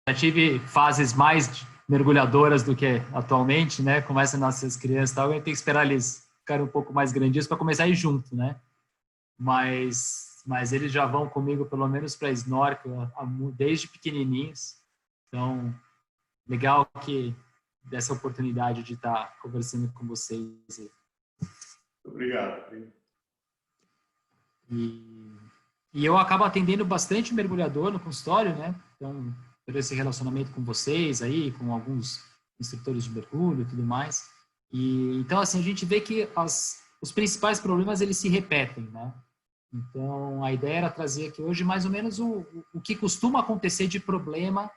já tive fases mais mergulhadoras do que atualmente, né? Começa a nascer as crianças e tal, eu tenho que esperar eles ficarem um pouco mais grandinhos para começar a ir junto, né? Mas eles já vão comigo pelo menos para snorkel desde pequenininhos. Então, legal que dessa oportunidade de estar conversando com vocês. Obrigado. E eu acabo atendendo bastante mergulhador no consultório, né? Então, por esse relacionamento com vocês aí, com alguns instrutores de mergulho e tudo mais. Então, assim, a gente vê que os principais problemas, eles se repetem, né? Então, a ideia era trazer aqui hoje mais ou menos o que costuma acontecer de problema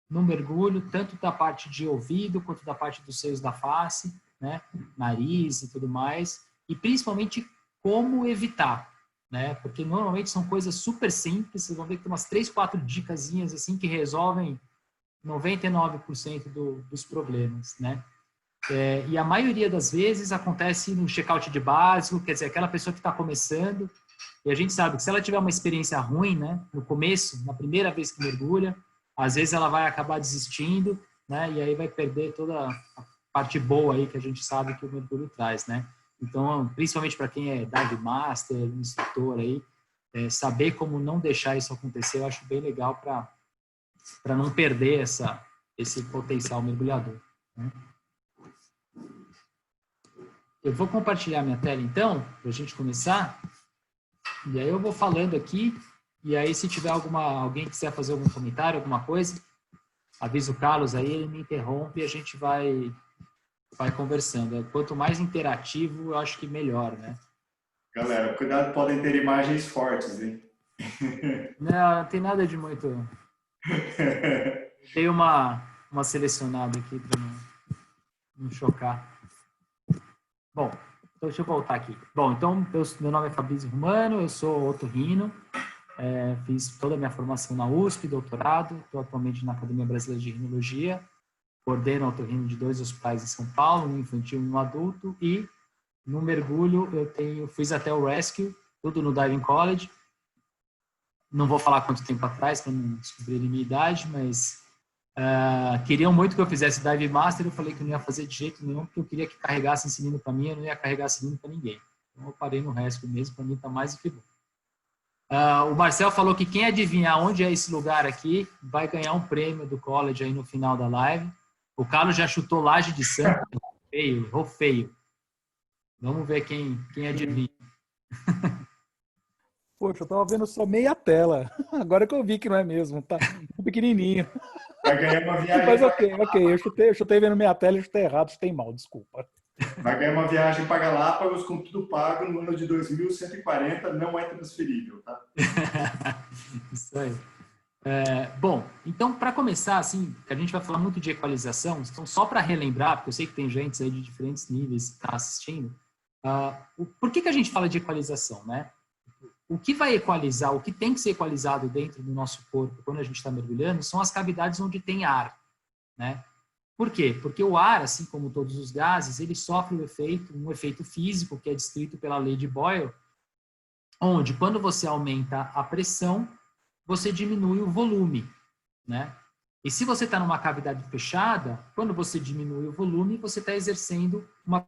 no mergulho, tanto da parte de ouvido, quanto da parte dos seios da face, né? Nariz e tudo mais. E, principalmente, como evitar, né? Porque normalmente são coisas super simples, vocês vão ver que tem umas 3, 4 dicasinhas assim que resolvem 99% dos problemas, né? E a maioria das vezes acontece no check-out de básico, quer dizer, aquela pessoa que está começando, e a gente sabe que se ela tiver uma experiência ruim, né, no começo, na primeira vez que mergulha, às vezes ela vai acabar desistindo, né, e aí vai perder toda a parte boa aí que a gente sabe que o mergulho traz, né? Então, principalmente para quem é dive master, instrutor aí, saber como não deixar isso acontecer, eu acho bem legal para não perder esse potencial mergulhador, né? Eu vou compartilhar minha tela, então, para a gente começar. E aí eu vou falando aqui, e aí se tiver alguém que quiser fazer algum comentário, alguma coisa, avisa o Carlos aí, ele me interrompe e a gente vai conversando. Quanto mais interativo, eu acho que melhor, né? Galera, cuidado, podem ter imagens fortes, hein? Não tem nada de muito... Tem uma selecionada aqui para não chocar. Bom, então deixa eu voltar aqui. Bom, então, meu nome é Fabrício Romano, eu sou otorrino, fiz toda a minha formação na USP, doutorado, estou atualmente na Academia Brasileira de Rinologia, coordeno otorrino de 2 hospitais em São Paulo, um infantil e um adulto, e no mergulho fiz até o Rescue, tudo no Diving College. Não vou falar quanto tempo atrás, para não descobrir a minha idade, mas queriam muito que eu fizesse Dive Master, eu falei que não ia fazer de jeito nenhum, porque eu queria que carregassem cilindro para mim, eu não ia carregar cilindro para ninguém. Então eu parei no Rescue mesmo, para mim está mais do que bom. O Marcel falou que quem adivinhar onde é esse lugar aqui vai ganhar um prêmio do college aí no final da live. O Carlos já chutou Laje de Santo, errou feio. Vamos ver quem adivinha. Poxa, eu tava vendo só meia tela. Agora que eu vi que não é mesmo, tá pequenininho. Vai ganhar uma viagem. Mas ok. Eu chutei vendo meia tela e chutei errado, chutei mal, desculpa. Vai ganhar uma viagem para Galápagos com tudo pago no ano de 2140, não é transferível, tá? Isso aí. Bom, então, para começar, assim, a gente vai falar muito de equalização, então, só para relembrar, porque eu sei que tem gente aí de diferentes níveis que está assistindo, por que a gente fala de equalização, né? O que vai equalizar, o que tem que ser equalizado dentro do nosso corpo quando a gente está mergulhando são as cavidades onde tem ar, né? Por quê? Porque o ar, assim como todos os gases, ele sofre um efeito físico que é descrito pela lei de Boyle, onde quando você aumenta a pressão, você diminui o volume, né? E se você está numa cavidade fechada, quando você diminui o volume, você está exercendo uma...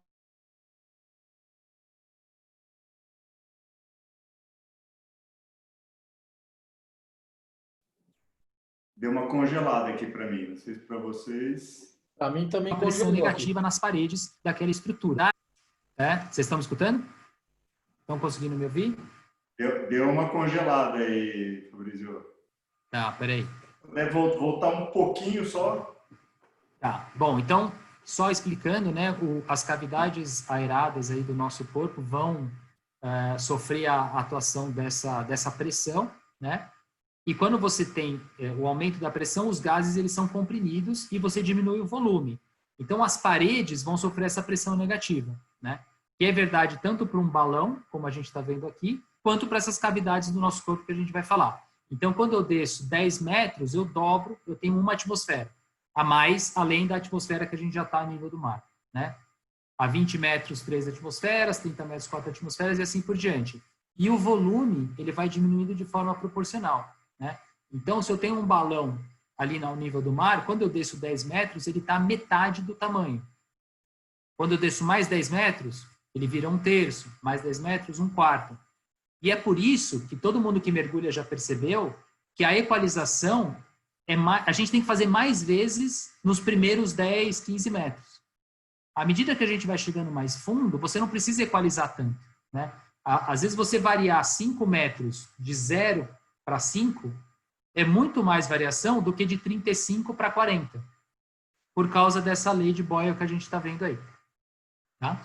Deu uma congelada aqui para mim, não sei se para vocês. Para mim também uma pressão congelou negativa aqui nas paredes daquela estrutura. Vocês estão me escutando? Estão conseguindo me ouvir? Deu uma congelada aí, Fabrício. Tá, peraí. Vou voltar um pouquinho só. Tá, bom, então, só explicando, né, as cavidades aeradas aí do nosso corpo vão sofrer a atuação dessa pressão, né? E quando você tem o aumento da pressão, os gases eles são comprimidos e você diminui o volume. Então, as paredes vão sofrer essa pressão negativa, né? Que é verdade tanto para um balão, como a gente está vendo aqui, quanto para essas cavidades do nosso corpo que a gente vai falar. Então, quando eu desço 10 metros, eu dobro, eu tenho 1 atmosfera a mais, além da atmosfera que a gente já está a nível do mar, né? A 20 metros, 3 atmosferas, 30 metros, 4 atmosferas e assim por diante. E o volume, ele vai diminuindo de forma proporcional, né? Então, se eu tenho um balão ali ao nível do mar, quando eu desço 10 metros, ele está metade do tamanho. Quando eu desço mais 10 metros, ele vira 1/3, mais 10 metros, 1/4. E é por isso que todo mundo que mergulha já percebeu que a equalização, a gente tem que fazer mais vezes nos primeiros 10, 15 metros. À medida que a gente vai chegando mais fundo, você não precisa equalizar tanto, né? Às vezes você variar 5 metros de 0 para 5 é muito mais variação do que de 35 para 40, por causa dessa lei de Boyle que a gente está vendo aí. Tá?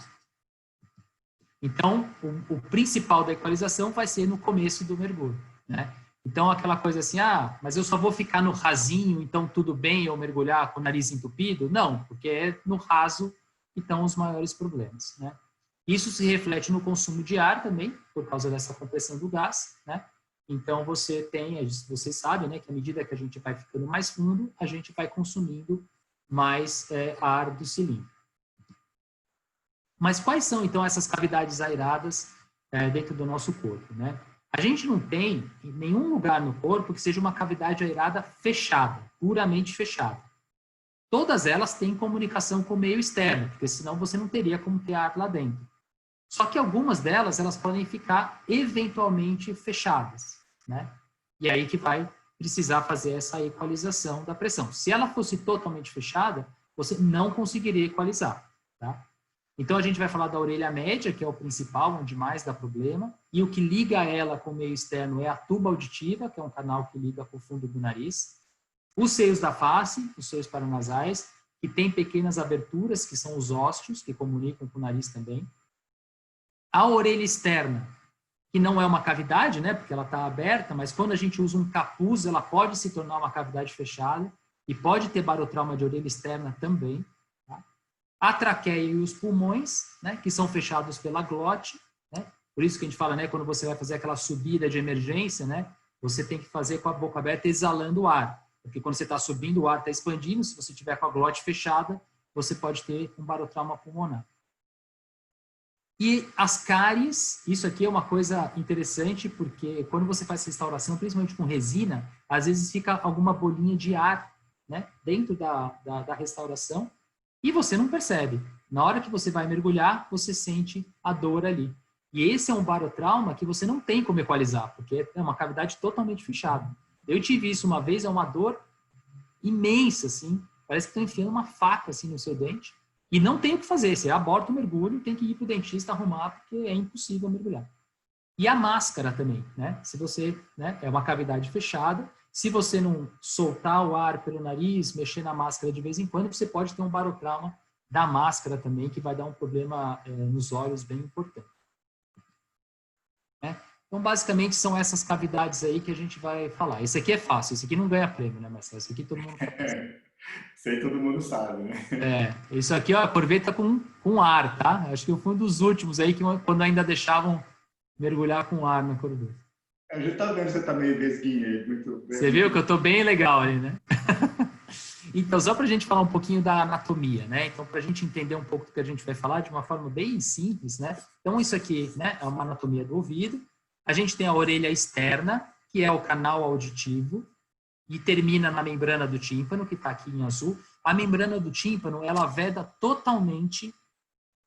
Então, o principal da equalização vai ser no começo do mergulho, né? Então, aquela coisa assim, mas eu só vou ficar no rasinho, então tudo bem eu mergulhar com o nariz entupido? Não, porque é no raso que estão os maiores problemas, né? Isso se reflete no consumo de ar também, por causa dessa compressão do gás, né? Então, você sabe, né, que à medida que a gente vai ficando mais fundo, a gente vai consumindo mais ar do cilindro. Mas quais são, então, essas cavidades aeradas dentro do nosso corpo, né? A gente não tem em nenhum lugar no corpo que seja uma cavidade aerada fechada, puramente fechada. Todas elas têm comunicação com o meio externo, porque senão você não teria como ter ar lá dentro. Só que algumas delas, elas podem ficar eventualmente fechadas, né? E aí que vai precisar fazer essa equalização da pressão. Se ela fosse totalmente fechada, você não conseguiria equalizar, tá? Então, a gente vai falar da orelha média, que é o principal, onde mais dá problema, e o que liga ela com o meio externo é a tuba auditiva, que é um canal que liga com o fundo do nariz. Os seios da face, os seios paranasais, que tem pequenas aberturas, que são os ósseos, que comunicam com o nariz também. A orelha externa, que não é uma cavidade, né, porque ela está aberta, mas quando a gente usa um capuz, ela pode se tornar uma cavidade fechada e pode ter barotrauma de orelha externa também. Tá? A traqueia e os pulmões, né, que são fechados pela glote, né? Por isso que a gente fala, né, quando você vai fazer aquela subida de emergência, né, você tem que fazer com a boca aberta exalando o ar, porque quando você está subindo, o ar está expandindo, se você tiver com a glote fechada, você pode ter um barotrauma pulmonar. E as cáries, isso aqui é uma coisa interessante, porque quando você faz restauração, principalmente com resina, às vezes fica alguma bolinha de ar, né, dentro da restauração, e você não percebe. Na hora que você vai mergulhar, você sente a dor ali. E esse é um barotrauma que você não tem como equalizar, porque é uma cavidade totalmente fechada. Eu tive isso uma vez, é uma dor imensa, assim, parece que estão enfiando uma faca assim, no seu dente, e não tem o que fazer, você aborta o mergulho, tem que ir para o dentista arrumar, porque é impossível mergulhar. E a máscara também, né? Se você, né, é uma cavidade fechada, se você não soltar o ar pelo nariz, mexer na máscara de vez em quando, você pode ter um barotrauma da máscara também, que vai dar um problema nos olhos bem importante. Né? Então, basicamente, são essas cavidades aí que a gente vai falar. Esse aqui é fácil, esse aqui não ganha prêmio, né, Marcelo? Esse aqui todo mundo faz. Isso aí todo mundo sabe, né? Isso aqui, ó, aproveita com ar, tá? Acho que eu fui um dos últimos aí, que quando ainda deixavam mergulhar com ar na corredor. A gente tá vendo que você tá meio vesguinho aí. Muito bem. Você viu que eu tô bem legal ali, né? Então, só para a gente falar um pouquinho da anatomia, né? Então, para a gente entender um pouco do que a gente vai falar de uma forma bem simples, né? Então, isso aqui, né, é uma anatomia do ouvido. A gente tem a orelha externa, que é o canal auditivo, e termina na membrana do tímpano, que está aqui em azul. A membrana do tímpano, ela veda totalmente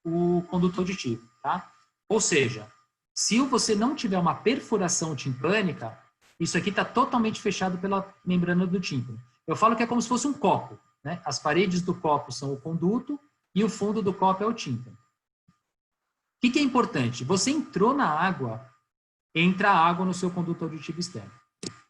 o conduto auditivo, tá? Ou seja, se você não tiver uma perfuração timpânica, isso aqui está totalmente fechado pela membrana do tímpano. Eu falo que é como se fosse um copo, né? As paredes do copo são o conduto e o fundo do copo é o tímpano. O que é importante? Você entrou na água, entra água no seu conduto auditivo externo.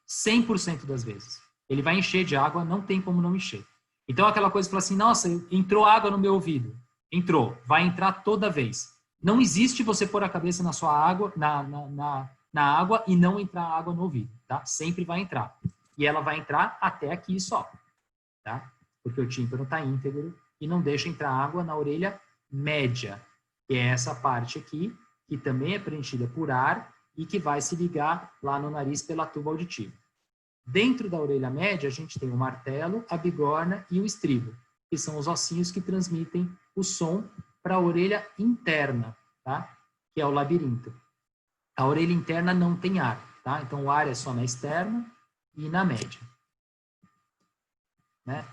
100% das vezes. Ele vai encher de água, não tem como não encher. Então, aquela coisa que fala assim, nossa, entrou água no meu ouvido. Entrou, vai entrar toda vez. Não existe você pôr a cabeça na sua água, na água e não entrar água no ouvido, tá? Sempre vai entrar. E ela vai entrar até aqui só, tá? Porque o tímpano está íntegro e não deixa entrar água na orelha média, que é essa parte aqui, que também é preenchida por ar e que vai se ligar lá no nariz pela tuba auditiva. Dentro da orelha média, a gente tem o martelo, a bigorna e o estribo, que são os ossinhos que transmitem o som para a orelha interna, tá? Que é o labirinto. A orelha interna não tem ar, tá? Então, o ar é só na externa e na média. né?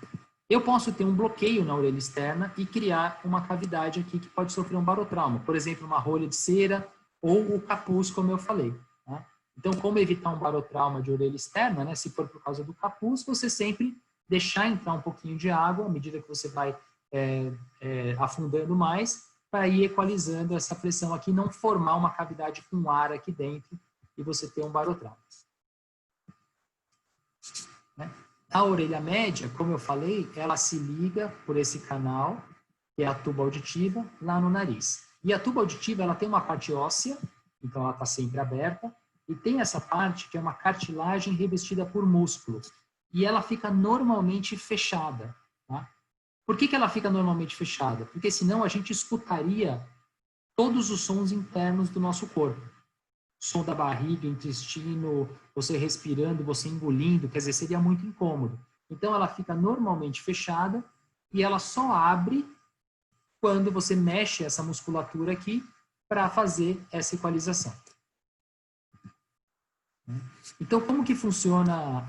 Eu posso ter um bloqueio na orelha externa e criar uma cavidade aqui que pode sofrer um barotrauma. Por exemplo, uma rolha de cera ou o capuz, como eu falei. Tá? Então, como evitar um barotrauma de orelha externa, né? Se for por causa do capuz, você sempre deixar entrar um pouquinho de água à medida que você vai afundando mais, para ir equalizando essa pressão aqui, não formar uma cavidade com ar aqui dentro e você ter um barotrauma. Né? A orelha média, como eu falei, ela se liga por esse canal, que é a tuba auditiva, lá no nariz. E a tuba auditiva, ela tem uma parte óssea, então ela está sempre aberta, e tem essa parte que é uma cartilagem revestida por músculo. E ela fica normalmente fechada. Tá? Por que ela fica normalmente fechada? Porque senão a gente escutaria todos os sons internos do nosso corpo. Som da barriga, intestino, você respirando, você engolindo, quer dizer, seria muito incômodo. Então, ela fica normalmente fechada e ela só abre quando você mexe essa musculatura aqui para fazer essa equalização. Então, como que funciona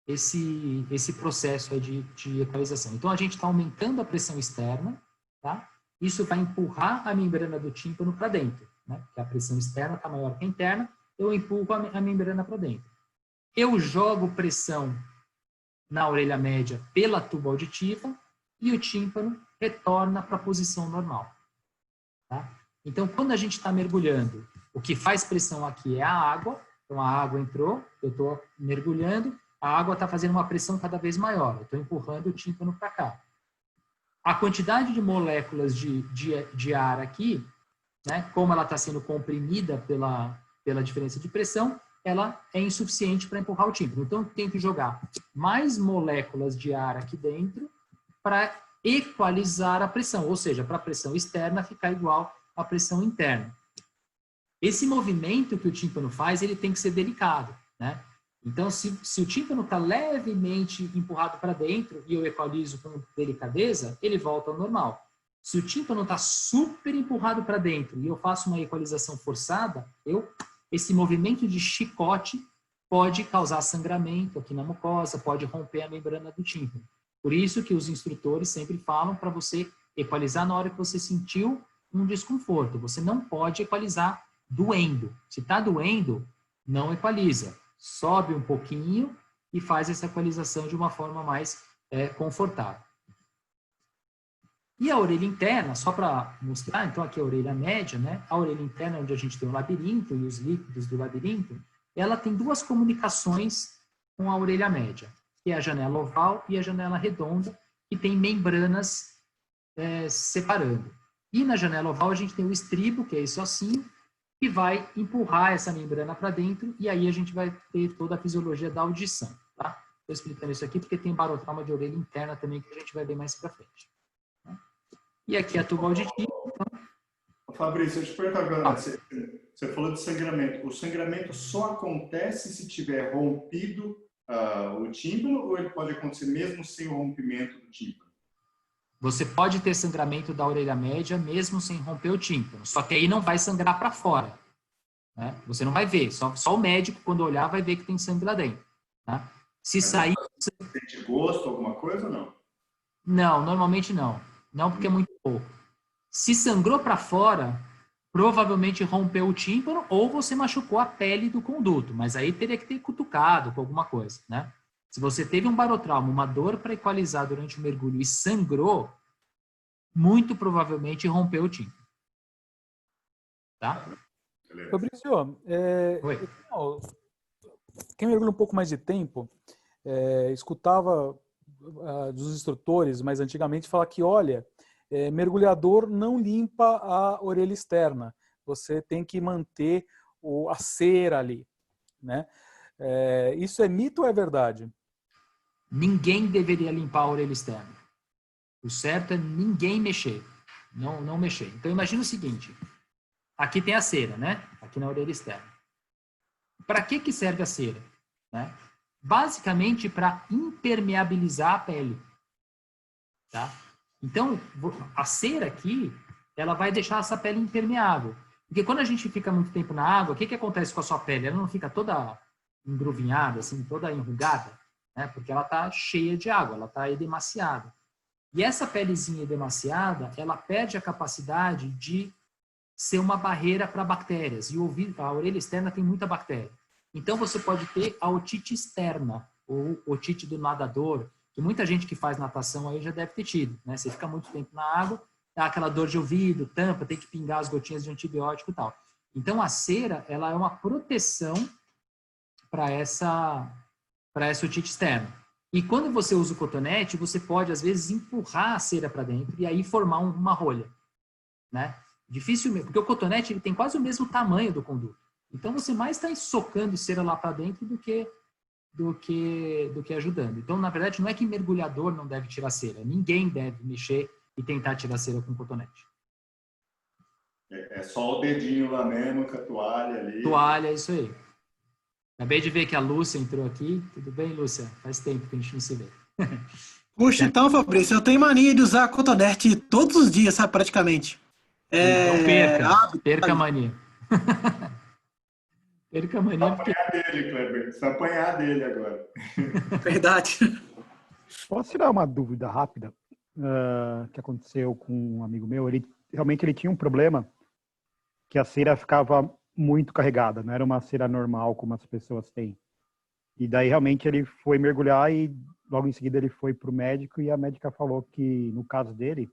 esse processo aí de equalização? Então, a gente está aumentando a pressão externa, tá? Isso vai empurrar a membrana do tímpano para dentro. Né? Que a pressão externa está maior que a interna, eu empurro a membrana para dentro. Eu jogo pressão na orelha média pela tuba auditiva e o tímpano retorna para a posição normal. Tá? Então, quando a gente está mergulhando, o que faz pressão aqui é a água. Então, a água entrou, eu estou mergulhando, a água está fazendo uma pressão cada vez maior. Eu estou empurrando o tímpano para cá. A quantidade de moléculas de ar aqui, né, como ela está sendo comprimida pela diferença de pressão, ela é insuficiente para empurrar o tímpano. Então, tem que jogar mais moléculas de ar aqui dentro para equalizar a pressão, ou seja, para a pressão externa ficar igual à pressão interna. Esse movimento que o tímpano faz, ele tem que ser delicado, né? Então, se o tímpano está levemente empurrado para dentro e eu equalizo com delicadeza, ele volta ao normal. Se o tímpano está super empurrado para dentro e eu faço uma equalização forçada, esse movimento de chicote pode causar sangramento aqui na mucosa, pode romper a membrana do tímpano. Por isso que os instrutores sempre falam para você equalizar na hora que você sentiu um desconforto. Você não pode equalizar doendo. Se está doendo, não equaliza. Sobe um pouquinho e faz essa equalização de uma forma mais confortável. E a orelha interna, só para mostrar, então aqui é a orelha média, né? A orelha interna, onde a gente tem o labirinto e os líquidos do labirinto, ela tem duas comunicações com a orelha média, que é a janela oval e a janela redonda, que tem membranas separando. E na janela oval a gente tem o estribo, que é esse ossinho, que vai empurrar essa membrana para dentro, e aí a gente vai ter toda a fisiologia da audição, tá? Estou explicando isso aqui porque tem barotrauma de orelha interna também, que a gente vai ver mais para frente. E aqui a tuba auditiva. Então... Fabrício, eu te pergunto agora, você falou de sangramento. O sangramento só acontece se tiver rompido o tímpano, ou ele pode acontecer mesmo sem o rompimento do tímpano? Você pode ter sangramento da orelha média mesmo sem romper o tímpano, só que aí não vai sangrar para fora. Né? Você não vai ver, só o médico, quando olhar, vai ver que tem sangue lá dentro. Tá? Se sair... Sente gosto, alguma coisa ou não? Não, normalmente não. Não, porque é muito pouco. Se sangrou para fora, provavelmente rompeu o tímpano ou você machucou a pele do conduto, mas aí teria que ter cutucado com alguma coisa, né? Se você teve um barotrauma, uma dor para equalizar durante o mergulho e sangrou, muito provavelmente rompeu o tímpano. Tá? Fabrício, quem mergulha um pouco mais de tempo, escutava dos instrutores, mas antigamente, falar que, olha, mergulhador não limpa a orelha externa, você tem que manter a cera ali, né? Isso é mito ou é verdade? Ninguém deveria limpar a orelha externa. O certo é ninguém mexer, não mexer. Então, imagina o seguinte, aqui tem a cera, né? Aqui na orelha externa. Para que serve a cera? Né? Basicamente para impermeabilizar a pele. Tá? Então, a cera aqui, ela vai deixar essa pele impermeável. Porque quando a gente fica muito tempo na água, o que acontece com a sua pele? Ela não fica toda engruvinhada, assim, toda enrugada? né? Porque ela está cheia de água, ela está edemaciada. E essa pelezinha edemaciada, ela perde a capacidade de ser uma barreira para bactérias. E a orelha externa tem muita bactéria. Então, você pode ter a otite externa, ou otite do nadador, que muita gente que faz natação aí já deve ter tido, né? Você fica muito tempo na água, dá aquela dor de ouvido, tampa, tem que pingar as gotinhas de antibiótico e tal. Então, a cera, ela é uma proteção para essa otite externa. E quando você usa o cotonete, você pode, às vezes, empurrar a cera para dentro e aí formar uma rolha, né? Dificilmente, porque o cotonete ele tem quase o mesmo tamanho do conduto. Então, você mais está socando cera lá para dentro do que ajudando. Então, na verdade, não é que mergulhador não deve tirar cera. Ninguém deve mexer e tentar tirar cera com cotonete. É só o dedinho lá mesmo, com a toalha ali. Toalha, é isso aí. Acabei de ver que a Lúcia entrou aqui. Tudo bem, Lúcia? Faz tempo que a gente não se vê. Puxa, então, Fabrício, eu tenho mania de usar cotonete todos os dias, sabe, praticamente. Então perca a mania. Perca a mania. Você apanhar dele, Kleber. Você apanhar dele agora. Verdade. Posso tirar uma dúvida rápida que aconteceu com um amigo meu? Realmente ele tinha um problema que a cera ficava muito carregada, não era uma cera normal como as pessoas têm. E daí realmente ele foi mergulhar e logo em seguida ele foi para o médico e a médica falou que no caso dele,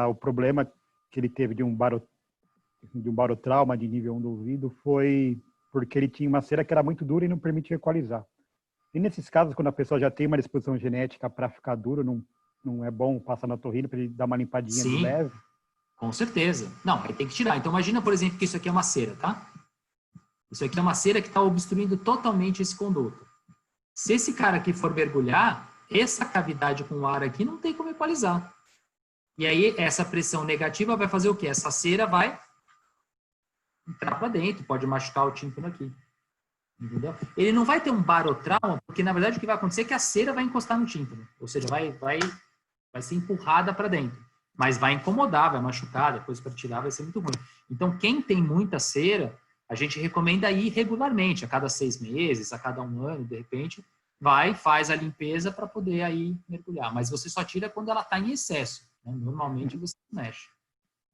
o problema que ele teve de um barotrauma de nível 1 do ouvido foi porque ele tinha uma cera que era muito dura e não permitia equalizar. E nesses casos, quando a pessoa já tem uma disposição genética para ficar duro, não é bom passar na otorrino para ele dar uma limpadinha de leve? Com certeza. Não, aí tem que tirar. Então, imagina, por exemplo, que isso aqui é uma cera, tá? Isso aqui é uma cera que está obstruindo totalmente esse conduto. Se esse cara aqui for mergulhar, essa cavidade com o ar aqui não tem como equalizar. E aí, essa pressão negativa vai fazer o quê? Essa cera vai entrar para dentro, pode machucar o tímpano aqui. Entendeu? Ele não vai ter um barotrauma, porque, na verdade, o que vai acontecer é que a cera vai encostar no tímpano. Ou seja, vai ser empurrada para dentro. Mas vai incomodar, vai machucar, depois para tirar vai ser muito ruim. Então, quem tem muita cera, a gente recomenda ir regularmente, a cada 6 meses, a cada 1 ano, de repente, faz a limpeza para poder aí mergulhar. Mas você só tira quando ela está em excesso. Né? Normalmente você não mexe.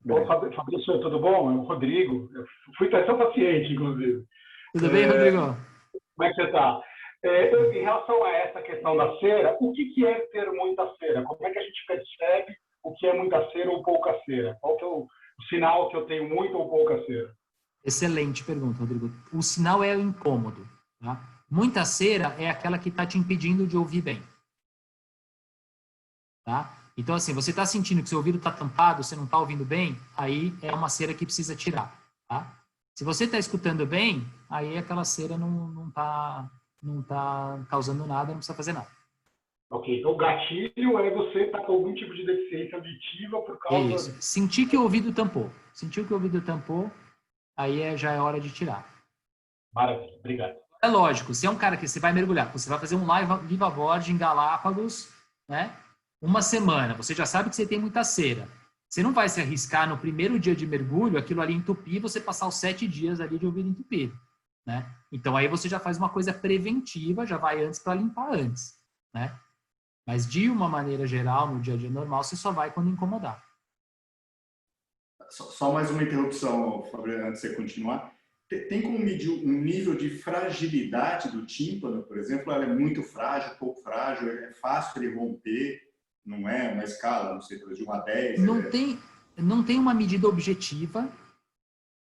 Bom, Fabrício, tudo bom? É o Rodrigo. Eu fui seu paciente, inclusive. Tudo bem, Rodrigo? Como é que você está? Em relação a essa questão da cera, o que é ter muita cera? Como é que a gente percebe o que é muita cera ou pouca cera? Qual que é o sinal que eu tenho muita ou pouca cera? Excelente pergunta, Rodrigo. O sinal é o incômodo. Tá? Muita cera é aquela que está te impedindo de ouvir bem. Tá? Então, assim, você está sentindo que seu ouvido está tampado, você não está ouvindo bem, aí é uma cera que precisa tirar. Tá? Se você está escutando bem, aí aquela cera não tá causando nada, não precisa fazer nada. Ok, então o gatilho é você estar com algum tipo de deficiência auditiva por causa... Isso. Sentir que o ouvido tampou. Sentiu que o ouvido tampou, aí já é hora de tirar. Maravilha, obrigado. É lógico, se é um cara que você vai mergulhar, você vai fazer um Viva Voz em Galápagos, né? 1 semana, você já sabe que você tem muita cera. Você não vai se arriscar no primeiro dia de mergulho, aquilo ali entupir, você passar os 7 dias ali de ouvido entupido, né? Então aí você já faz uma coisa preventiva, já vai antes para limpar antes, né? Mas de uma maneira geral, no dia a dia normal, você só vai quando incomodar. Só mais uma interrupção, Fabrício, antes de você continuar. Tem como medir um nível de fragilidade do tímpano, por exemplo? Ela é muito frágil, pouco frágil, é fácil ele romper, não é uma escala, não sei, de 1 a 10? Não tem uma medida objetiva,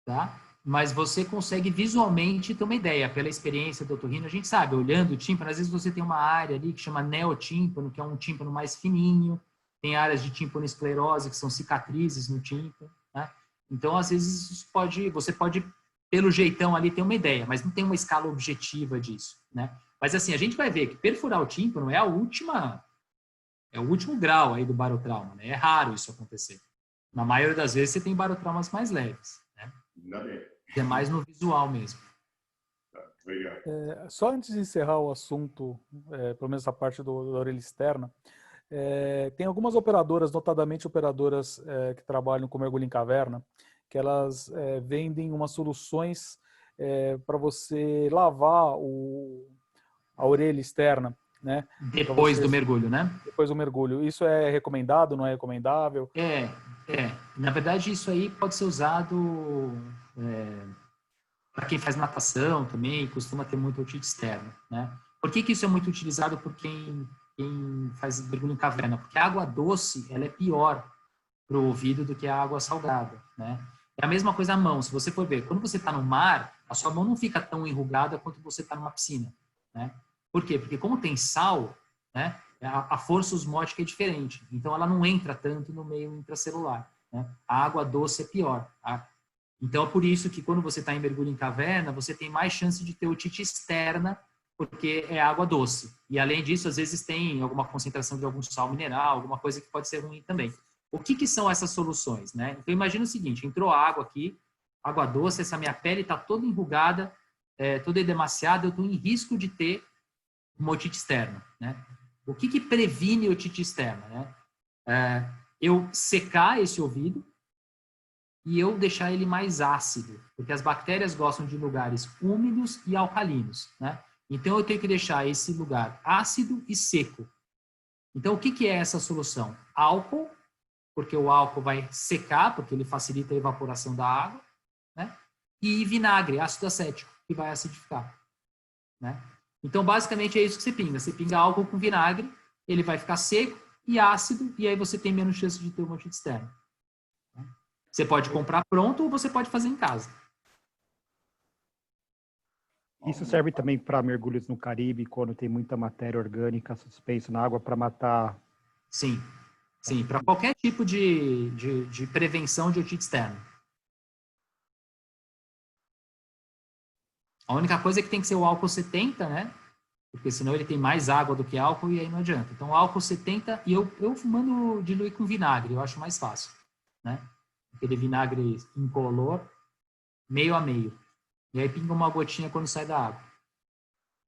tá? Mas você consegue visualmente ter uma ideia. Pela experiência do otorrino, a gente sabe, olhando o tímpano, às vezes você tem uma área ali que chama neotímpano, que é um tímpano mais fininho, tem áreas de tímpano-esclerose, que são cicatrizes no tímpano, né? Então, às vezes, você pode, pelo jeitão ali, ter uma ideia, mas não tem uma escala objetiva disso, né? Mas, assim, a gente vai ver que perfurar o tímpano é o último grau aí do barotrauma, né? É raro isso acontecer. Na maioria das vezes, você tem barotraumas mais leves, né? Ainda bem. É mais no visual mesmo. Obrigado. Só antes de encerrar o assunto, pelo menos a parte da orelha externa, tem algumas operadoras, notadamente operadoras que trabalham com mergulho em caverna, que elas vendem umas soluções para você lavar a orelha externa, né? Depois do mergulho, né? Depois do mergulho. Isso é recomendado, não é recomendável? Na verdade, isso aí pode ser usado para quem faz natação também, costuma ter muito otite externo, né? Por que isso é muito utilizado por quem faz mergulho em caverna? Porque a água doce, ela é pior para o ouvido do que a água salgada, né? É a mesma coisa a mão. Se você for ver, quando você está no mar, a sua mão não fica tão enrugada quanto você está numa piscina, né? Por quê? Porque como tem sal, né, a força osmótica é diferente. Então, ela não entra tanto no meio intracelular, né? A água doce é pior. Então, é por isso que quando você está em mergulho em caverna, você tem mais chance de ter otite externa, porque é água doce. E, além disso, às vezes tem alguma concentração de algum sal mineral, alguma coisa que pode ser ruim também. O que são essas soluções, né? Então, imagina o seguinte, entrou água aqui, água doce, essa minha pele está toda enrugada, toda edemaciada, eu estou em risco de ter uma otite externa, né? O que previne otite externa, né? Eu secar esse ouvido e eu deixar ele mais ácido, porque as bactérias gostam de lugares úmidos e alcalinos, né? Então, eu tenho que deixar esse lugar ácido e seco. Então, o que é essa solução? Álcool, porque o álcool vai secar, porque ele facilita a evaporação da água, né? E vinagre, ácido acético, que vai acidificar, né? Então, basicamente, é isso que você pinga. Você pinga álcool com vinagre, ele vai ficar seco e ácido, e aí você tem menos chance de ter uma otite externa. Você pode comprar pronto ou você pode fazer em casa. Isso serve também para mergulhos no Caribe, quando tem muita matéria orgânica suspensa na água para matar... Sim, para qualquer tipo de prevenção de otite externa. A única coisa é que tem que ser o álcool 70, né? Porque senão ele tem mais água do que álcool e aí não adianta. Então, álcool 70, e eu mando diluir com vinagre, eu acho mais fácil, né? Aquele vinagre incolor, meio a meio. E aí pinga uma gotinha quando sai da água.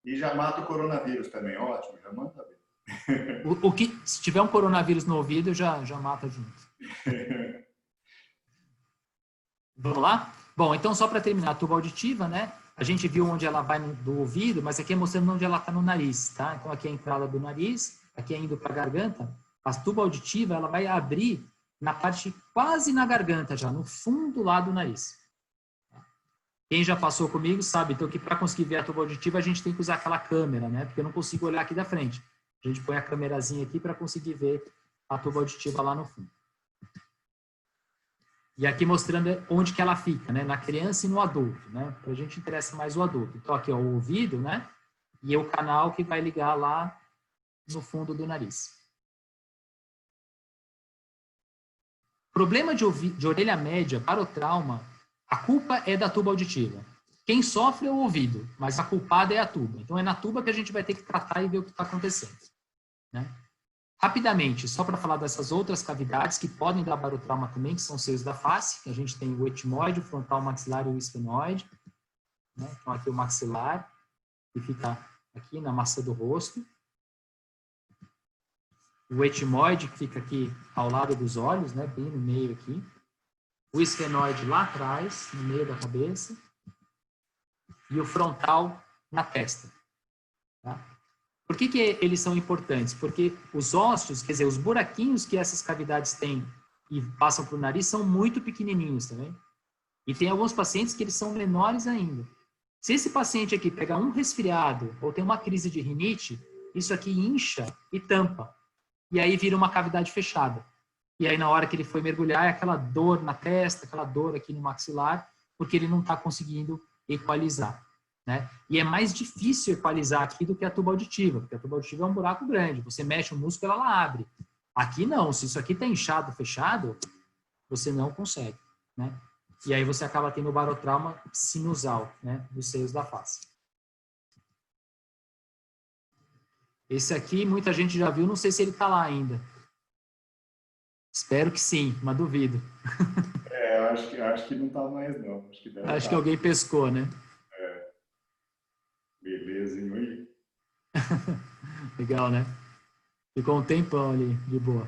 E já mata o coronavírus também, ótimo, já mata. Se tiver um coronavírus no ouvido, já mata junto. Vamos lá? Bom, então só para terminar, a tuba auditiva, né? A gente viu onde ela vai do ouvido, mas aqui é mostrando onde ela está no nariz, tá? Então aqui é a entrada do nariz, aqui é indo para a garganta. A tuba auditiva, ela vai abrir na parte quase na garganta já, no fundo lá do nariz. Quem já passou comigo sabe, então, que para conseguir ver a tuba auditiva, a gente tem que usar aquela câmera, né? Porque eu não consigo olhar aqui da frente. A gente põe a câmerazinha aqui para conseguir ver a tuba auditiva lá no fundo. E aqui mostrando onde que ela fica, né? Na criança e no adulto, né? Para a gente interessa mais o adulto. Então, aqui, ó, o ouvido, né? E o canal que vai ligar lá no fundo do nariz. Problema de orelha média, barotrauma, a culpa é da tuba auditiva. Quem sofre é o ouvido, mas a culpada é a tuba. Então, é na tuba que a gente vai ter que tratar e ver o que está acontecendo, né? Rapidamente, só para falar dessas outras cavidades que podem dar barotrauma também, que são os seios da face, que a gente tem o etimoide, o frontal maxilar e o esfenoide, né? Então, aqui o maxilar, que fica aqui na maçã do rosto. O etimoide, que fica aqui ao lado dos olhos, né? Bem no meio aqui. O esfenoide lá atrás, no meio da cabeça. E o frontal na testa, tá? Por que eles são importantes? Porque os ossos, quer dizer, os buraquinhos que essas cavidades têm e passam para o nariz são muito pequenininhos, tá vendo? E tem alguns pacientes que eles são menores ainda. Se esse paciente aqui pegar um resfriado ou tem uma crise de rinite, isso aqui incha e tampa. E aí vira uma cavidade fechada. E aí na hora que ele foi mergulhar é aquela dor na testa, aquela dor aqui no maxilar, porque ele não está conseguindo equalizar, né? E é mais difícil equalizar aqui do que a tuba auditiva, porque a tuba auditiva é um buraco grande, você mexe o músculo, ela abre. Aqui não, se isso aqui está inchado, fechado, você não consegue, né? E aí você acaba tendo o barotrauma sinusal, né, dos seios da face. Esse aqui muita gente já viu, não sei se ele está lá ainda. Espero que sim, mas duvido. Acho que não está mais não. Acho que alguém pescou, né? Beleza, hein? Oi? Legal, né? Ficou um tempão ali, de boa.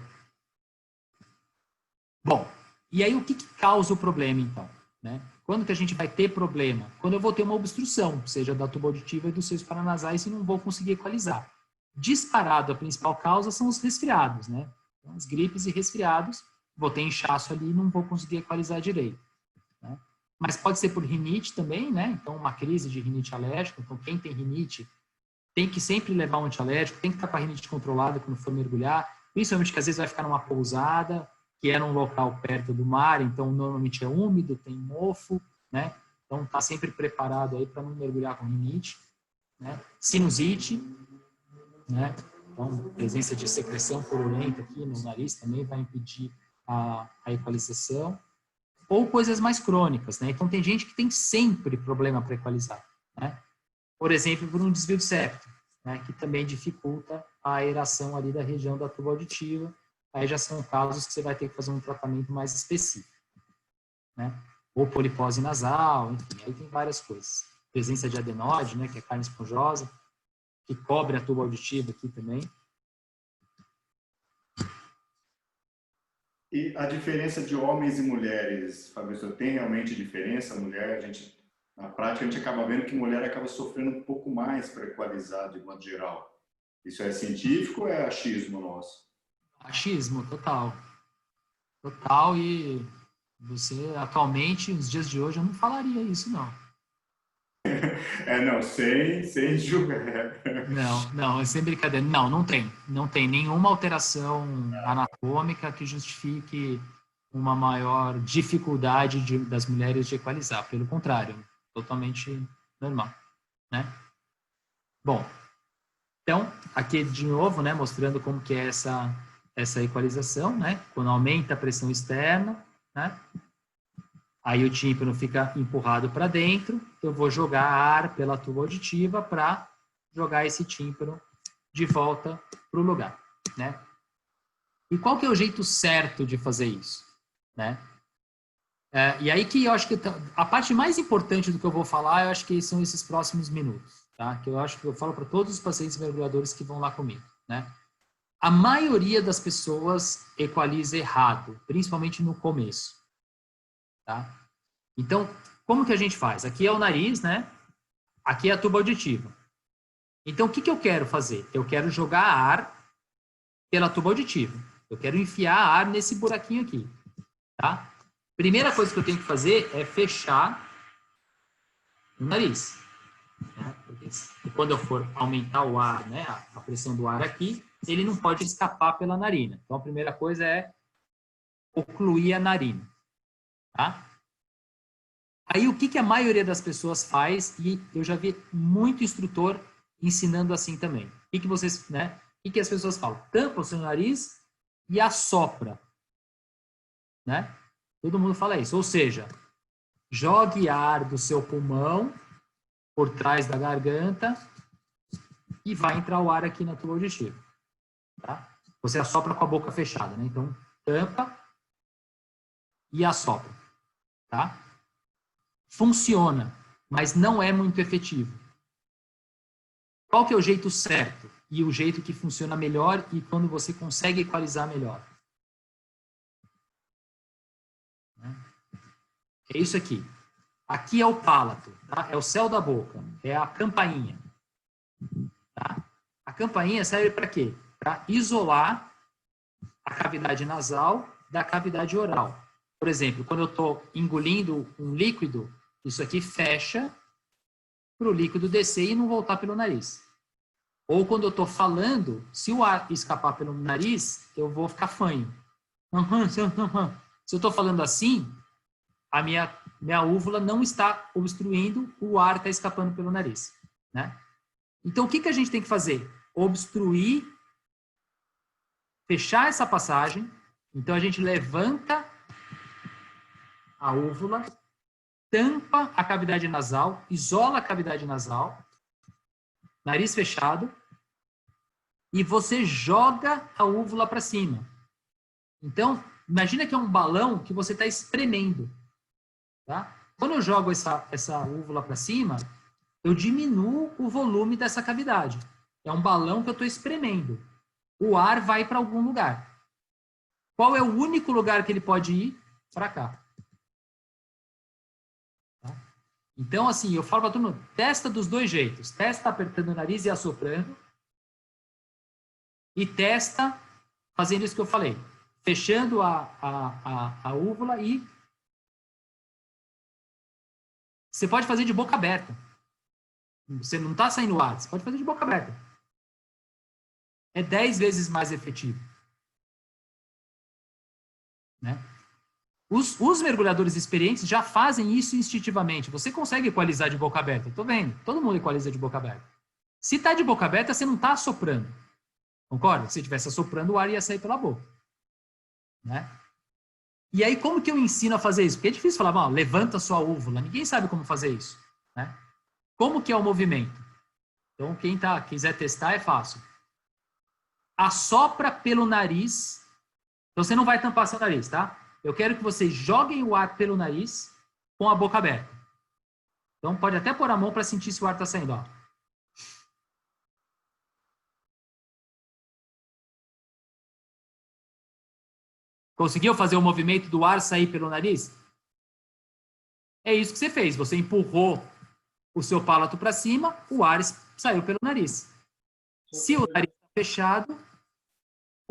Bom, e aí o que causa o problema, então, né? Quando que a gente vai ter problema? Quando eu vou ter uma obstrução, seja da tuba auditiva e dos seios paranasais, e não vou conseguir equalizar. Disparado, a principal causa são os resfriados, né? Então, as gripes e resfriados, vou ter inchaço ali e não vou conseguir equalizar direito, né? Mas pode ser por rinite também, né? Então, uma crise de rinite alérgica. Então, quem tem rinite tem que sempre levar um antialérgico, tem que estar com a rinite controlada quando for mergulhar, principalmente que às vezes vai ficar numa pousada, que é num local perto do mar, então normalmente é úmido, tem mofo, né? Então, está sempre preparado aí para não mergulhar com rinite, né? Sinusite, né? Então, presença de secreção purulenta aqui no nariz também vai impedir a equalização. Ou coisas mais crônicas, né? Então, tem gente que tem sempre problema para equalizar, né? Por exemplo, por um desvio de septo, né? Que também dificulta a aeração ali da região da tuba auditiva. Aí já são casos que você vai ter que fazer um tratamento mais específico, né? Ou polipose nasal, enfim, aí tem várias coisas. Presença de adenóide, né? Que é carne esponjosa, que cobre a tuba auditiva aqui também. E a diferença de homens e mulheres, Fabrício, tem realmente diferença? A mulher, na prática, a gente acaba vendo que mulher acaba sofrendo um pouco mais para equalizar, de modo geral. Isso é científico ou é achismo nosso? Achismo, total. Total, e você, atualmente, nos dias de hoje, eu não falaria isso, não. Não, sem julgar. Não, é sem brincadeira. Não tem. Não tem nenhuma alteração anatômica que justifique uma maior dificuldade das mulheres de equalizar. Pelo contrário, totalmente normal, né? Bom, então, aqui de novo, né, mostrando como que é essa equalização, né? Quando aumenta a pressão externa, né? Aí o tímpano fica empurrado para dentro, eu vou jogar ar pela tuba auditiva para jogar esse tímpano de volta para o lugar, né? E qual que é o jeito certo de fazer isso, né? E aí que eu acho que a parte mais importante do que eu vou falar, eu acho que são esses próximos minutos, tá? Que eu acho que eu falo para todos os pacientes mergulhadores que vão lá comigo, né? A maioria das pessoas equaliza errado, principalmente no começo, tá? Então, como que a gente faz? Aqui é o nariz, né? Aqui é a tuba auditiva. Então, o que que eu quero fazer? Eu quero jogar ar pela tuba auditiva. Eu quero enfiar ar nesse buraquinho aqui, tá? Primeira coisa que eu tenho que fazer é fechar o nariz, né? Porque quando eu for aumentar o ar, né, a pressão do ar aqui, ele não pode escapar pela narina. Então, a primeira coisa é ocluir a narina, tá? Aí, o que que a maioria das pessoas faz, e eu já vi muito instrutor ensinando assim também. O que que vocês, né? O que que as pessoas falam? Tampa o seu nariz e assopra, né? Todo mundo fala isso. Ou seja, jogue ar do seu pulmão por trás da garganta e vai entrar o ar aqui na tuba auditiva, tá? Você assopra com a boca fechada, né? Então, tampa e assopra, tá? Funciona, mas não é muito efetivo. Qual que é o jeito certo? E o jeito que funciona melhor e quando você consegue equalizar melhor? É isso aqui. Aqui é o palato, tá? É o céu da boca, é a campainha, tá? A campainha serve para quê? Para isolar a cavidade nasal da cavidade oral. Por exemplo, quando eu estou engolindo um líquido, isso aqui fecha para o líquido descer e não voltar pelo nariz. Ou quando eu estou falando, se o ar escapar pelo nariz, eu vou ficar fanho. Se eu estou falando assim, a minha úvula não está obstruindo, o ar está escapando pelo nariz, né? Então, o que que a gente tem que fazer? Obstruir, fechar essa passagem. Então, a gente levanta a úvula, tampa a cavidade nasal, isola a cavidade nasal, nariz fechado, e você joga a úvula para cima. Então, imagina que é um balão que você está espremendo, tá? Quando eu jogo essa úvula para cima, eu diminuo o volume dessa cavidade. É um balão que eu estou espremendo. O ar vai para algum lugar. Qual é o único lugar que ele pode ir? Para cá. Então, assim, eu falo para todo mundo, testa dos dois jeitos. Testa apertando o nariz e assoprando. E testa fazendo isso que eu falei. Fechando a úvula e... Você pode fazer de boca aberta. Você não está saindo ar, você pode fazer de boca aberta. É 10 vezes mais efetivo. Né? Os mergulhadores experientes já fazem isso instintivamente. Você consegue equalizar de boca aberta. Estou vendo. Todo mundo equaliza de boca aberta. Se está de boca aberta, você não está assoprando. Concorda? Se estivesse assoprando, o ar ia sair pela boca. Né? E aí, como que eu ensino a fazer isso? Porque é difícil falar, levanta a sua úvula. Ninguém sabe como fazer isso. Né? Como que é o movimento? Então, quem quiser testar, é fácil. Assopra pelo nariz. Então, você não vai tampar seu nariz, tá? Eu quero que vocês joguem o ar pelo nariz com a boca aberta. Então, pode até pôr a mão para sentir se o ar está saindo. Ó. Conseguiu fazer o movimento do ar sair pelo nariz? É isso que você fez. Você empurrou o seu palato para cima, o ar saiu pelo nariz. Se o nariz está fechado,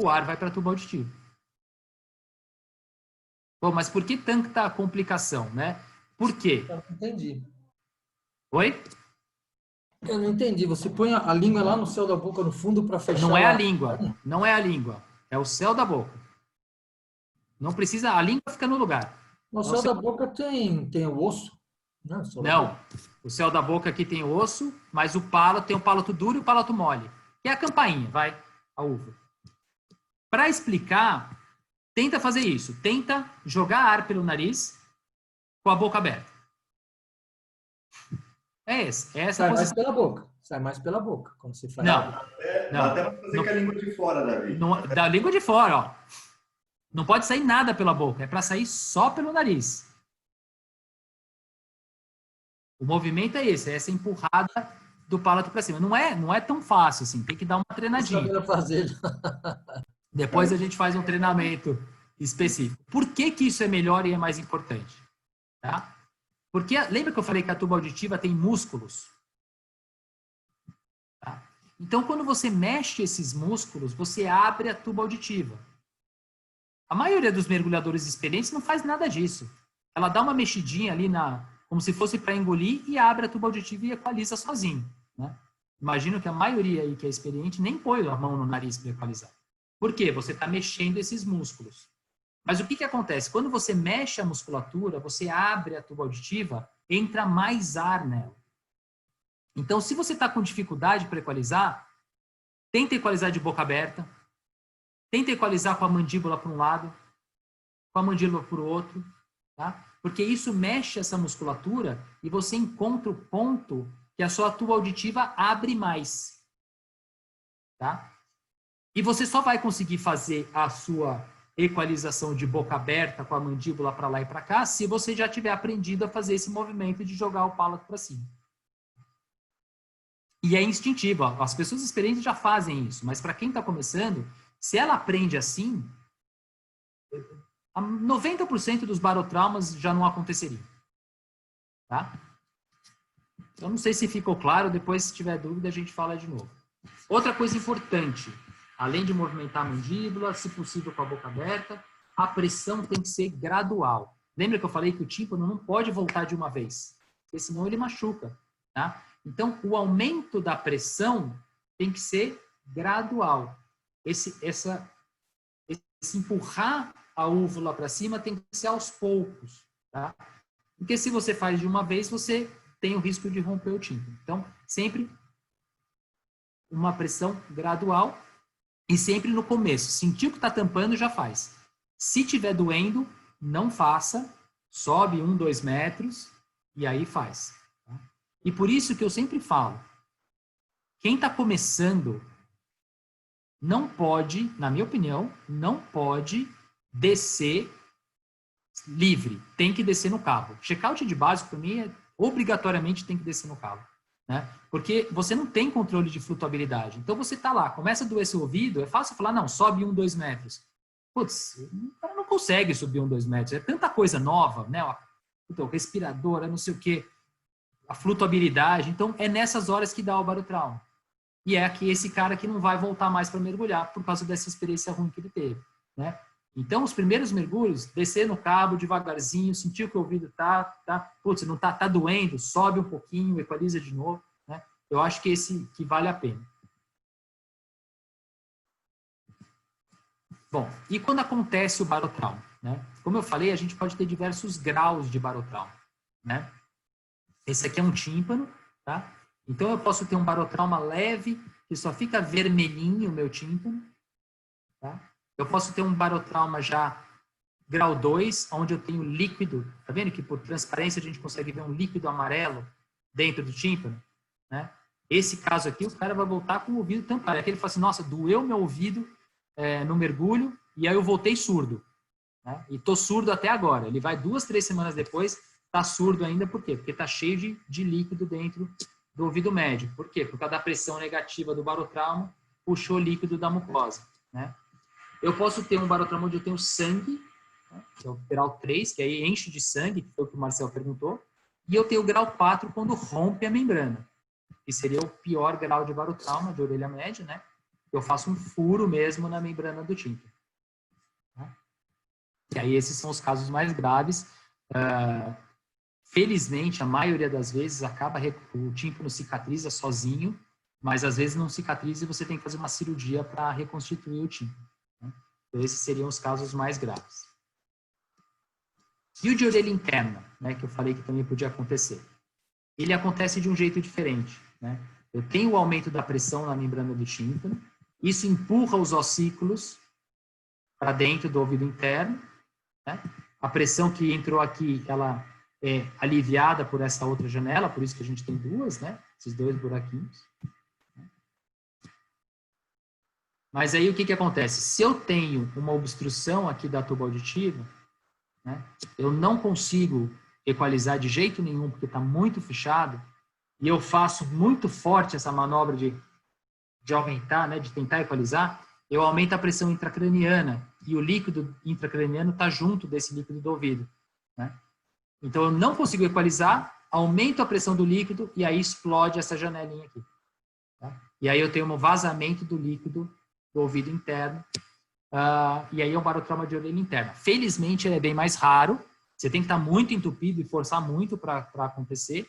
o ar vai para a tuba auditiva. Bom, mas por que tanta complicação, né? Por quê? Eu não entendi. Oi? Eu não entendi. Você põe a língua lá no céu da boca, no fundo, para fechar... Não é a língua. Não é a língua. É o céu da boca. Não precisa... A língua fica no lugar. No céu da boca tem o osso. Não, não. O céu da boca aqui tem o osso, mas o palato tem o palato duro e o palato mole. Que é a campainha, vai, a uva. Para explicar, tenta fazer isso. Tenta jogar ar pelo nariz com a boca aberta. É essa Sai mais pela boca. Sai mais pela boca, quando você faz. Não. Dá até para fazer com a língua de fora, Davi. Da língua de fora, ó. Não pode sair nada pela boca. É para sair só pelo nariz. O movimento é esse. É essa empurrada do palato para cima. Não é tão fácil assim. Tem que dar uma treinadinha. Fazer. Depois a gente faz um treinamento específico. Por que isso é melhor e é mais importante? Tá? Porque lembra que eu falei que a tuba auditiva tem músculos? Tá? Então, quando você mexe esses músculos, você abre a tuba auditiva. A maioria dos mergulhadores experientes não faz nada disso. Ela dá uma mexidinha ali, como se fosse para engolir, e abre a tuba auditiva e equaliza sozinho. Né? Imagino que a maioria aí que é experiente nem põe a mão no nariz para equalizar. Por quê? Você está mexendo esses músculos. Mas o que acontece? Quando você mexe a musculatura, você abre a tuba auditiva, entra mais ar nela. Então, se você está com dificuldade para equalizar, tenta equalizar de boca aberta, tenta equalizar com a mandíbula para um lado, com a mandíbula para o outro, tá? Porque isso mexe essa musculatura e você encontra o ponto que a sua tuba auditiva abre mais. Tá? E você só vai conseguir fazer a sua equalização de boca aberta com a mandíbula para lá e para cá se você já tiver aprendido a fazer esse movimento de jogar o palato para cima. E é instintivo. As pessoas experientes já fazem isso, mas para quem está começando, se ela aprende assim, 90% dos barotraumas já não aconteceriam. Tá? Eu não sei se ficou claro, depois se tiver dúvida a gente fala de novo. Outra coisa importante, além de movimentar a mandíbula, se possível com a boca aberta, a pressão tem que ser gradual. Lembra que eu falei que o tímpano não pode voltar de uma vez, porque senão ele machuca. Tá? Então, o aumento da pressão tem que ser gradual. Esse empurrar a úvula para cima tem que ser aos poucos. Tá? Porque se você faz de uma vez, você tem o risco de romper o tímpano. Então, sempre uma pressão gradual e sempre no começo. Sentiu que está tampando, já faz. Se tiver doendo, não faça. Sobe 1, 2 metros e aí faz. Tá? E por isso que eu sempre falo, quem está começando não pode, na minha opinião, não pode descer livre. Tem que descer no cabo. Check-out de básico, para mim, obrigatoriamente tem que descer no cabo. Né? Porque você não tem controle de flutuabilidade. Então você está lá, começa a doer seu ouvido, é fácil falar, não, sobe 1, 2 metros. Putz, o cara não consegue subir 1, 2 metros. É tanta coisa nova, né? O respirador, não sei o quê. a flutuabilidade. Então, é nessas horas que dá o barotrauma. E é aqui esse cara que não vai voltar mais para mergulhar por causa dessa experiência ruim que ele teve, né? Então, os primeiros mergulhos, descer no cabo devagarzinho, sentir que o ouvido putz, não tá doendo, sobe um pouquinho, equaliza de novo, né? Eu acho que esse que vale a pena. Bom, e quando acontece o barotrauma, né? Como eu falei, a gente pode ter diversos graus de barotrauma, né? Esse aqui é um tímpano, tá? Então, eu posso ter um barotrauma leve, que só fica vermelhinho o meu tímpano, tá? Eu posso ter um barotrauma já grau 2, onde eu tenho líquido. Tá vendo que por transparência a gente consegue ver um líquido amarelo dentro do tímpano, né? Esse caso aqui, o cara vai voltar com o ouvido tampado. É que ele fala assim, nossa, doeu meu ouvido no mergulho e aí eu voltei surdo, né? E tô surdo até agora. Ele vai 2, 3 semanas depois, tá surdo ainda. Por quê? Porque tá cheio de líquido dentro do ouvido médio. Por quê? Por causa da pressão negativa do barotrauma, puxou líquido da mucosa, né? Eu posso ter um barotrauma onde eu tenho sangue, né, que é o grau 3, que aí enche de sangue, que foi o que o Marcel perguntou, e eu tenho o grau 4 quando rompe a membrana, que seria o pior grau de barotrauma de orelha média, né? Eu faço um furo mesmo na membrana do tímpano. Né? E aí esses são os casos mais graves. Felizmente, a maioria das vezes, o tímpano cicatriza sozinho, mas às vezes não cicatriza e você tem que fazer uma cirurgia para reconstituir o tímpano. Então, esses seriam os casos mais graves. E o de orelha interna, né, que eu falei que também podia acontecer? Ele acontece de um jeito diferente, né? Eu tenho o aumento da pressão na membrana do tímpano, isso empurra os ossículos para dentro do ouvido interno, né? A pressão que entrou aqui, ela é aliviada por essa outra janela, por isso que a gente tem duas, né? Esses 2 buraquinhos. Mas aí o que acontece? Se eu tenho uma obstrução aqui da tuba auditiva, né, eu não consigo equalizar de jeito nenhum, porque está muito fechado, e eu faço muito forte essa manobra de aumentar, né, de tentar equalizar, eu aumento a pressão intracraniana, e o líquido intracraniano está junto desse líquido do ouvido, né? Então eu não consigo equalizar, aumento a pressão do líquido, e aí explode essa janelinha aqui. Tá? E aí eu tenho um vazamento do líquido do ouvido interno, e aí é um barotrauma de orelha interna. Felizmente, ele é bem mais raro, você tem que estar muito entupido e forçar muito para acontecer,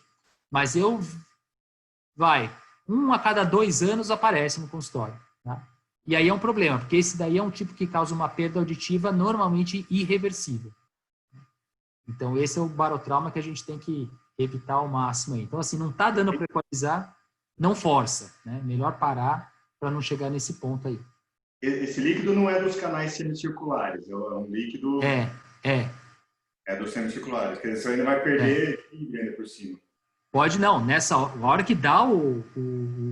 mas 1 a cada 2 anos aparece no consultório. Tá? E aí é um problema, porque esse daí é um tipo que causa uma perda auditiva normalmente irreversível. Então, esse é o barotrauma que a gente tem que evitar ao máximo aí. Então, assim, não está dando para equalizar, não força, né? Melhor parar para não chegar nesse ponto aí. Esse líquido não é dos canais semicirculares, é um líquido... É dos semicirculares, quer dizer, você ainda vai perder ainda por cima. Pode não, nessa hora que dá o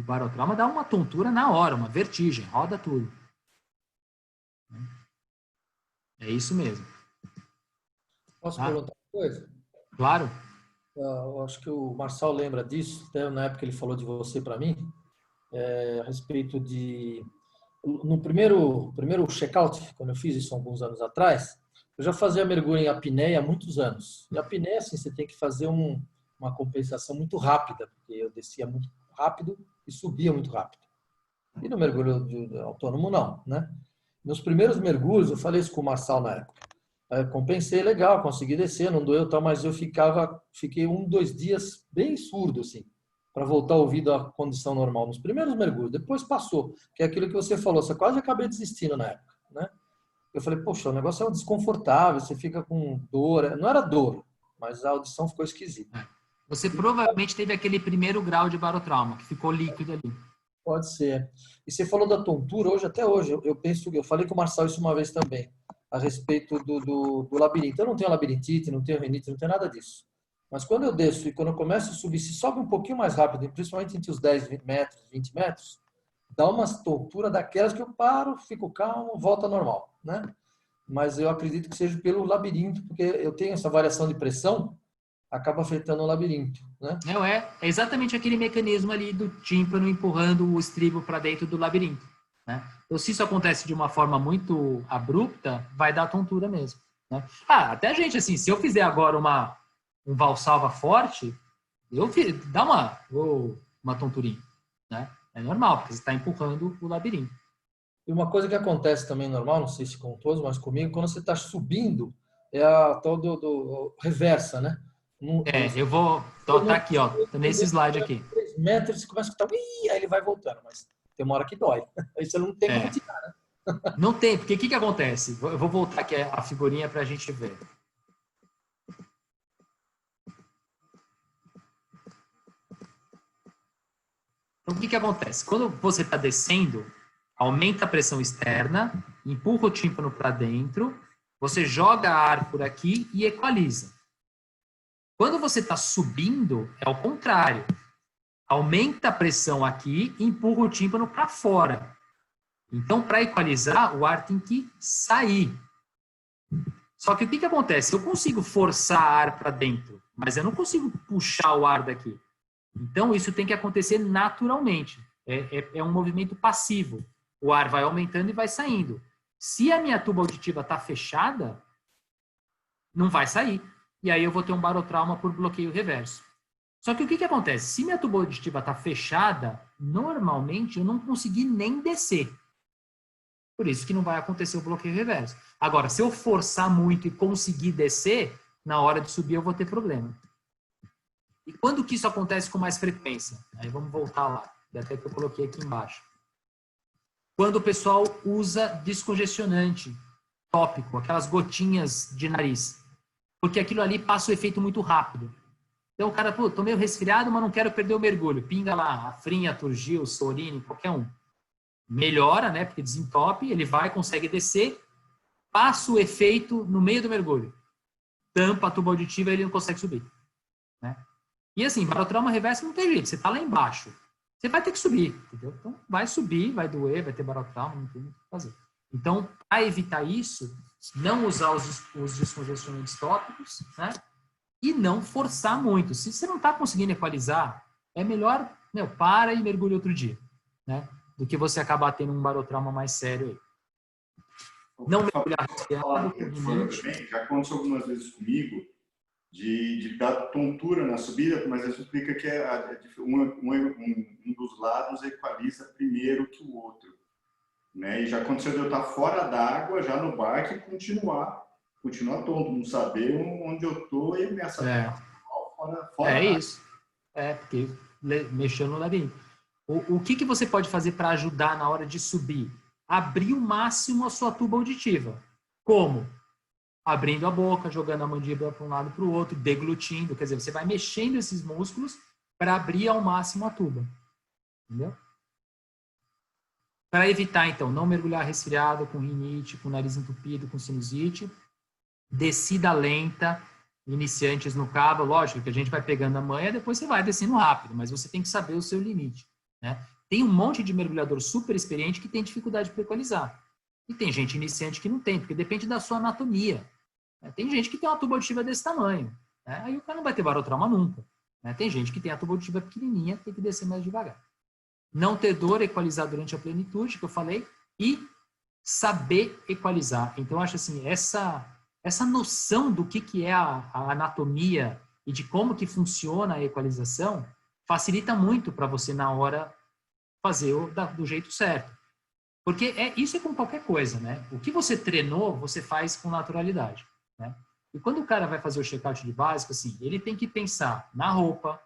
barotrauma, dá uma tontura na hora, uma vertigem, roda tudo. É isso mesmo. Posso perguntar uma coisa? Claro. Eu acho que o Marçal lembra disso, até na época ele falou de você para mim, a respeito de... No primeiro check-out, quando eu fiz isso alguns anos atrás, eu já fazia mergulho em apneia há muitos anos. E a apneia, assim, você tem que fazer uma compensação muito rápida, porque eu descia muito rápido e subia muito rápido. E no mergulho autônomo, não, né? Nos primeiros mergulhos, eu falei isso com o Marçal na época. Eu compensei legal, consegui descer, não doeu tal, mas eu fiquei 1, 2 dias bem surdo, assim, para voltar a ouvir à condição normal nos primeiros mergulhos. Depois passou, que é aquilo que você falou, você quase acabei desistindo na época, né? Eu falei, poxa, o negócio é desconfortável, você fica com dor. Não era dor, mas a audição ficou esquisita. Você provavelmente teve aquele primeiro grau de barotrauma, que ficou líquido ali. Pode ser. E você falou da tontura, até hoje, eu falei com o Marçal isso uma vez também, a respeito do labirinto. Eu não tenho labirintite, não tenho rinite, não tenho nada disso. Mas quando eu desço e quando eu começo a subir, se sobe um pouquinho mais rápido, principalmente entre os 10 metros, 20 metros, dá uma tontura daquelas que eu paro, fico calmo, volta ao normal, né? Mas eu acredito que seja pelo labirinto, porque eu tenho essa variação de pressão, acaba afetando o labirinto, né? Não, é exatamente aquele mecanismo ali do tímpano empurrando o estribo para dentro do labirinto, né? Então, se isso acontece de uma forma muito abrupta, vai dar tontura mesmo, né? Até a gente, assim, se eu fizer agora um valsalva forte, dá uma tonturinha, né? É normal, porque você está empurrando o labirinto. E uma coisa que acontece também normal, não sei se com todos, mas comigo, quando você está subindo, é a tal do reversa, né? Eu vou... Tá aqui, ó. Tá nesse slide aqui. 3 metros, você começa a escutar, aí ele vai voltando, mas tem uma hora que dói. Aí você não tem como tirar, né? Não tem, porque o que acontece? Eu vou voltar aqui a figurinha para a gente ver. Então, o que acontece? Quando você está descendo, aumenta a pressão externa, empurra o tímpano para dentro, você joga ar por aqui e equaliza. Quando você está subindo, é o contrário. Aumenta a pressão aqui e empurra o tímpano para fora. Então, para equalizar, o ar tem que sair. Só que o que acontece? Eu consigo forçar ar para dentro, mas eu não consigo puxar o ar daqui. Então, isso tem que acontecer naturalmente. É um movimento passivo. O ar vai aumentando e vai saindo. Se a minha tuba auditiva está fechada, não vai sair. E aí eu vou ter um barotrauma por bloqueio reverso. Só que o que acontece? Se minha tuba auditiva está fechada, normalmente eu não consegui nem descer. Por isso que não vai acontecer o bloqueio reverso. Agora, se eu forçar muito e conseguir descer, na hora de subir eu vou ter problema. E quando que isso acontece com mais frequência? Aí vamos voltar lá, até que eu coloquei aqui embaixo. Quando o pessoal usa descongestionante tópico, aquelas gotinhas de nariz. Porque aquilo ali passa o efeito muito rápido. Então o cara, pô, tô meio resfriado, mas não quero perder o mergulho. Pinga lá, Afrin, Aturgil, Sorine, qualquer um. Melhora, né? Porque desentope, ele vai, consegue descer, passa o efeito no meio do mergulho. Tampa a tuba auditiva e ele não consegue subir. Né? E assim, barotrauma reverso não tem jeito, você tá lá embaixo. Você vai ter que subir, entendeu? Então, vai subir, vai doer, vai ter barotrauma, não tem muito o que fazer. Então, para evitar isso, não usar os descongestionantes tópicos, né? E não forçar muito. Se você não está conseguindo equalizar, é melhor, para e mergulhe outro dia, né? Do que você acabar tendo um barotrauma mais sério aí. Não mergulhar resfriado, já aconteceu algumas vezes comigo, de dar tontura na subida, mas isso explica que um dos lados equaliza primeiro que o outro. Né? E já aconteceu de eu estar fora d'água, já no barco, e continuar tonto, não saber onde eu estou e ameaçar fora isso. Porque mexeu no labirinto. O que você pode fazer para ajudar na hora de subir? Abrir o máximo a sua tuba auditiva. Como? Abrindo a boca, jogando a mandíbula para um lado para o outro, deglutindo. Quer dizer, você vai mexendo esses músculos para abrir ao máximo a tuba. Entendeu? Para evitar, então, não mergulhar resfriado, com rinite, com nariz entupido, com sinusite. Descida lenta, iniciantes no cabo. Lógico que a gente vai pegando a manha, depois você vai descendo rápido, mas você tem que saber o seu limite. Né? Tem um monte de mergulhador super experiente que tem dificuldade para equalizar. E tem gente iniciante que não tem, porque depende da sua anatomia. Tem gente que tem uma tuba auditiva desse tamanho. Né? Aí o cara não vai ter barotrauma nunca. Né? Tem gente que tem a tuba auditiva pequenininha, tem que descer mais devagar. Não ter dor, equalizar durante a plenitude, que eu falei, e saber equalizar. Então, eu acho assim, essa noção do que é a anatomia e de como que funciona a equalização facilita muito para você, na hora, fazer do jeito certo. Porque isso é com qualquer coisa, né? O que você treinou, você faz com naturalidade, né? E quando o cara vai fazer o check-out de básico, assim, ele tem que pensar na roupa,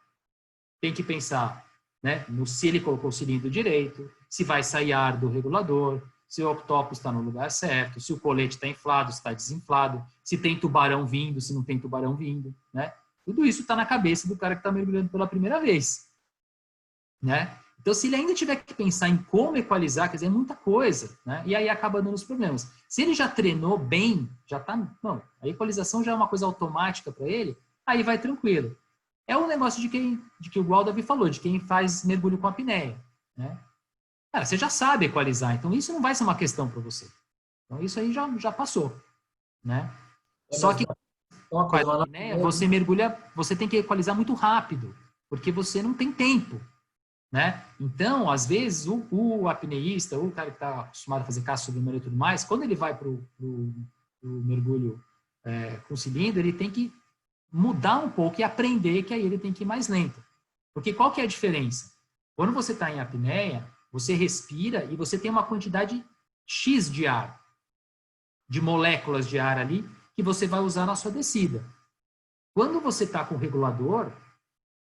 tem que pensar, né, se ele colocou o cilindro direito, se vai sair ar do regulador, se o octopus está no lugar certo, se o colete está inflado, se está desinflado, se tem tubarão vindo, se não tem tubarão vindo, né? Tudo isso está na cabeça do cara que está mergulhando pela primeira vez, né? Então, se ele ainda tiver que pensar em como equalizar, quer dizer, é muita coisa, né? E aí acaba dando os problemas. Se ele já treinou bem, já está... Não, a equalização já é uma coisa automática para ele, aí vai tranquilo. É um negócio de que o igual o Davi falou, de quem faz mergulho com apneia, né? Cara, você já sabe equalizar, então isso não vai ser uma questão para você. Então, isso aí já passou, né? Só que com a apneia, você mergulha, você tem que equalizar muito rápido, porque você não tem tempo. Né? Então, às vezes, o apneísta, o cara que está acostumado a fazer caça submarina e tudo mais, quando ele vai para o mergulho com cilindro, ele tem que mudar um pouco e aprender que aí ele tem que ir mais lento. Porque qual que é a diferença? Quando você está em apneia, você respira e você tem uma quantidade X de ar, de moléculas de ar ali, que você vai usar na sua descida. Quando você está com o regulador,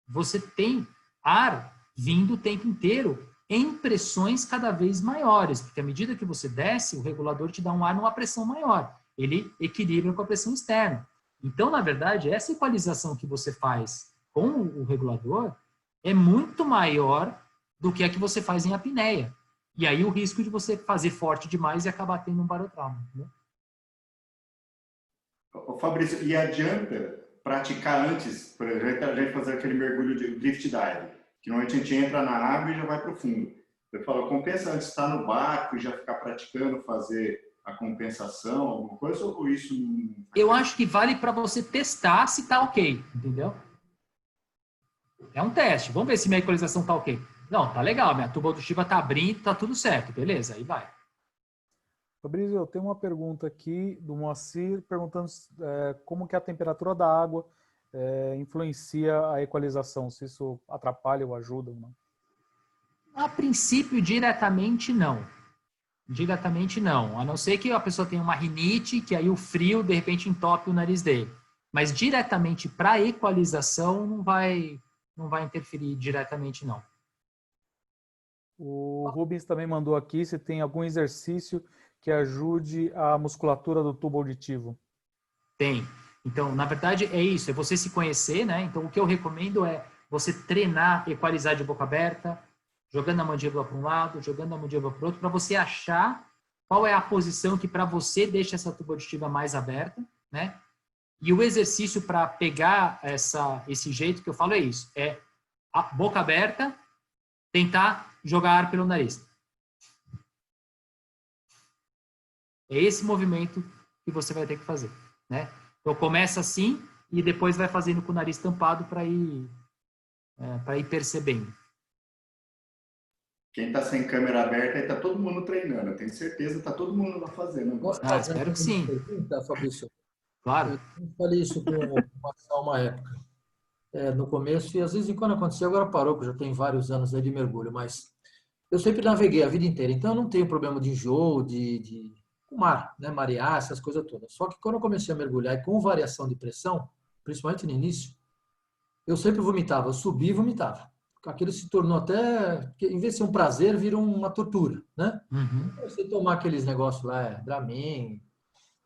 você tem ar vindo o tempo inteiro em pressões cada vez maiores, porque à medida que você desce, o regulador te dá um ar numa pressão maior. Ele equilibra com a pressão externa. Então, na verdade, essa equalização que você faz com o regulador é muito maior do que a que você faz em apneia. E aí o risco de você fazer forte demais e acabar tendo um barotrauma. Né? Fabrício, e adianta praticar antes, por exemplo, a gente fazer aquele mergulho de drift dive, que normalmente a gente entra na água e já vai para o fundo. Eu falo, compensa antes estar no barco e já ficar praticando, fazer a compensação, alguma coisa, ou isso não... Eu acho que vale para você testar se está ok, entendeu? É um teste. Vamos ver se minha equalização está ok. Não, tá legal, minha tuba auditiva está abrindo, tá tudo certo, beleza, aí vai. Fabrício, eu tenho uma pergunta aqui do Moacir, perguntando como que a temperatura da água influencia a equalização, se isso atrapalha ou ajuda ou não. A princípio, diretamente não. Diretamente não, a não ser que a pessoa tenha uma rinite, que aí o frio, de repente, entope o nariz dele. Mas diretamente para equalização não vai interferir diretamente, não. O Rubens também mandou aqui se tem algum exercício que ajude a musculatura do tubo auditivo. Tem. Então, na verdade, é isso, é você se conhecer, né? Então, o que eu recomendo é você treinar, equalizar de boca aberta, jogando a mandíbula para um lado, jogando a mandíbula para o outro, para você achar qual é a posição que para você deixa essa tuba auditiva mais aberta, né? E o exercício para pegar esse jeito que eu falo é isso, é a boca aberta, tentar jogar ar pelo nariz. É esse movimento que você vai ter que fazer, né? Então começa assim e depois vai fazendo com o nariz tampado para ir percebendo. Quem está sem câmera aberta, está todo mundo treinando. Eu tenho certeza, está todo mundo lá fazendo. Espero que sim. Pergunta, Fabrício. Claro. Eu falei isso com o Marcel uma época. No começo, e às vezes quando acontecia, agora parou, porque já tem vários anos aí de mergulho, mas eu sempre naveguei a vida inteira, então eu não tenho problema de enjoo, de mar, né, marear, essas coisas todas. Só que quando eu comecei a mergulhar e com variação de pressão, principalmente no início, eu sempre vomitava, eu subia e vomitava. Aquilo se tornou até, em vez de ser um prazer, virou uma tortura, né? Uhum. Você tomar aqueles negócios lá, Dramin,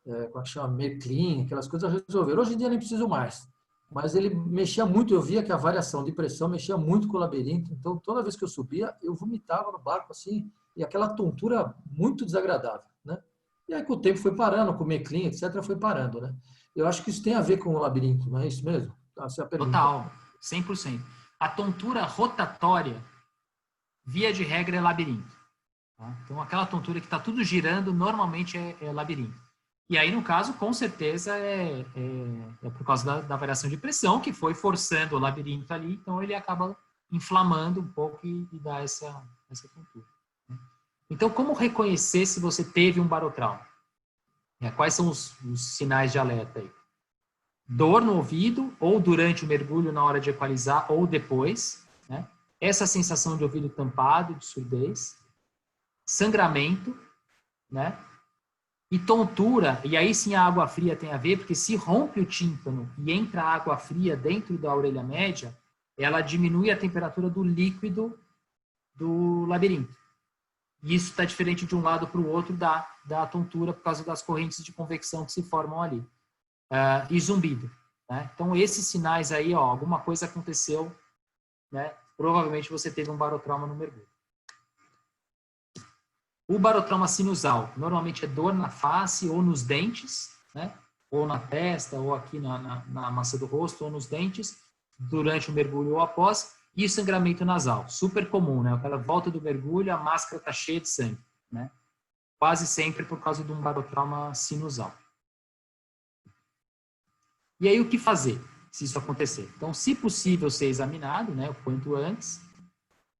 como é que chama, Meclin, aquelas coisas resolveram. Hoje em dia nem preciso mais. Mas ele mexia muito, eu via que a variação de pressão mexia muito com o labirinto, então toda vez que eu subia, eu vomitava no barco assim, e aquela tontura muito desagradável, né? E aí com o tempo foi parando, com o Meclin, etc, foi parando, né? Eu acho que isso tem a ver com o labirinto, não é isso mesmo? Total, 100%. A tontura rotatória, via de regra, é labirinto. Tá? Então aquela tontura que está tudo girando, normalmente é labirinto. E aí, no caso, com certeza, é por causa da variação de pressão, que foi forçando o labirinto ali, então ele acaba inflamando um pouco e dá essa tontura. Né? Então, como reconhecer se você teve um barotrauma? Quais são os sinais de alerta aí? Dor no ouvido, ou durante o mergulho, na hora de equalizar, ou depois. Né? Essa sensação de ouvido tampado, de surdez. Sangramento, né? E tontura, e aí sim a água fria tem a ver, porque se rompe o tímpano e entra água fria dentro da orelha média, ela diminui a temperatura do líquido do labirinto. E isso está diferente de um lado para o outro da tontura por causa das correntes de convecção que se formam ali. E zumbido. Né? Então, esses sinais aí, alguma coisa aconteceu, né? Provavelmente você teve um barotrauma no mergulho. O barotrauma sinusal, normalmente é dor na face ou nos dentes, né? Ou na testa, ou aqui na maçã do rosto, ou nos dentes, durante o mergulho ou após, e sangramento nasal, super comum, né? Aquela volta do mergulho, a máscara está cheia de sangue, né? Quase sempre por causa de um barotrauma sinusal. E aí o que fazer, se isso acontecer? Então, se possível ser examinado, né? O quanto antes.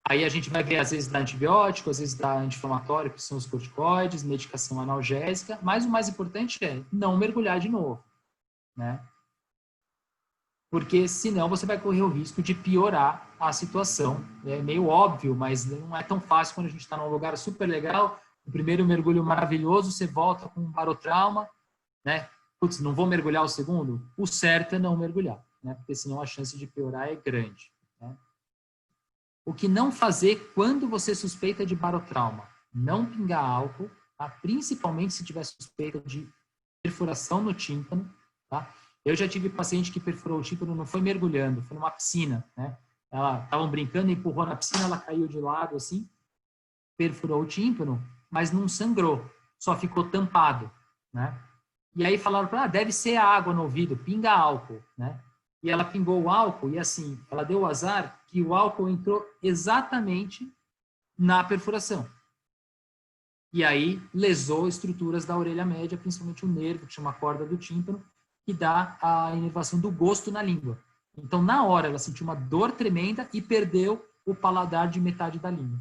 Aí a gente vai ver, às vezes, dar antibiótico, às vezes dar anti-inflamatório, que são os corticoides, medicação analgésica, mas o mais importante é não mergulhar de novo, né? porque senão você vai correr o risco de piorar a situação. É meio óbvio, mas não é tão fácil quando a gente está num lugar super legal, o primeiro mergulho maravilhoso, você volta com um barotrauma, né? Putz, não vou mergulhar o segundo? O certo é não mergulhar, né? Porque senão a chance de piorar é grande, né? O que não fazer quando você suspeita de barotrauma? Não pingar álcool, tá? Principalmente se tiver suspeita de perfuração no tímpano, tá? Eu já tive paciente que perfurou o tímpano, não foi mergulhando, foi numa piscina, né? Estavam brincando, empurrou na piscina, ela caiu de lado assim, perfurou o tímpano, mas não sangrou, só ficou tampado, né? E aí falaram para ela, deve ser água no ouvido, pinga álcool, né? E ela pingou o álcool e assim, ela deu o azar que o álcool entrou exatamente na perfuração. E aí lesou estruturas da orelha média, principalmente o nervo, que chama a corda do tímpano, que dá a inervação do gosto na língua. Então, na hora, ela sentiu uma dor tremenda e perdeu o paladar de metade da língua,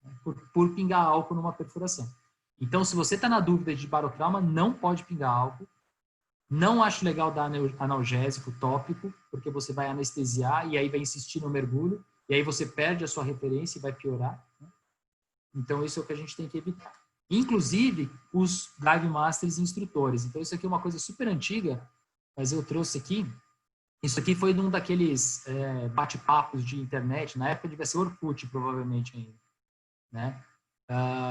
né, por pingar álcool numa perfuração. Então, se você está na dúvida de barotrauma, não pode pingar álcool. Não acho legal dar analgésico tópico, porque você vai anestesiar e aí vai insistir no mergulho, e aí você perde a sua referência e vai piorar, né? Então, isso é o que a gente tem que evitar. Inclusive, os Dive Masters e instrutores. Então, isso aqui é uma coisa super antiga, mas eu trouxe aqui. Isso aqui foi num daqueles bate-papos de internet, na época devia ser Orkut, provavelmente ainda, né?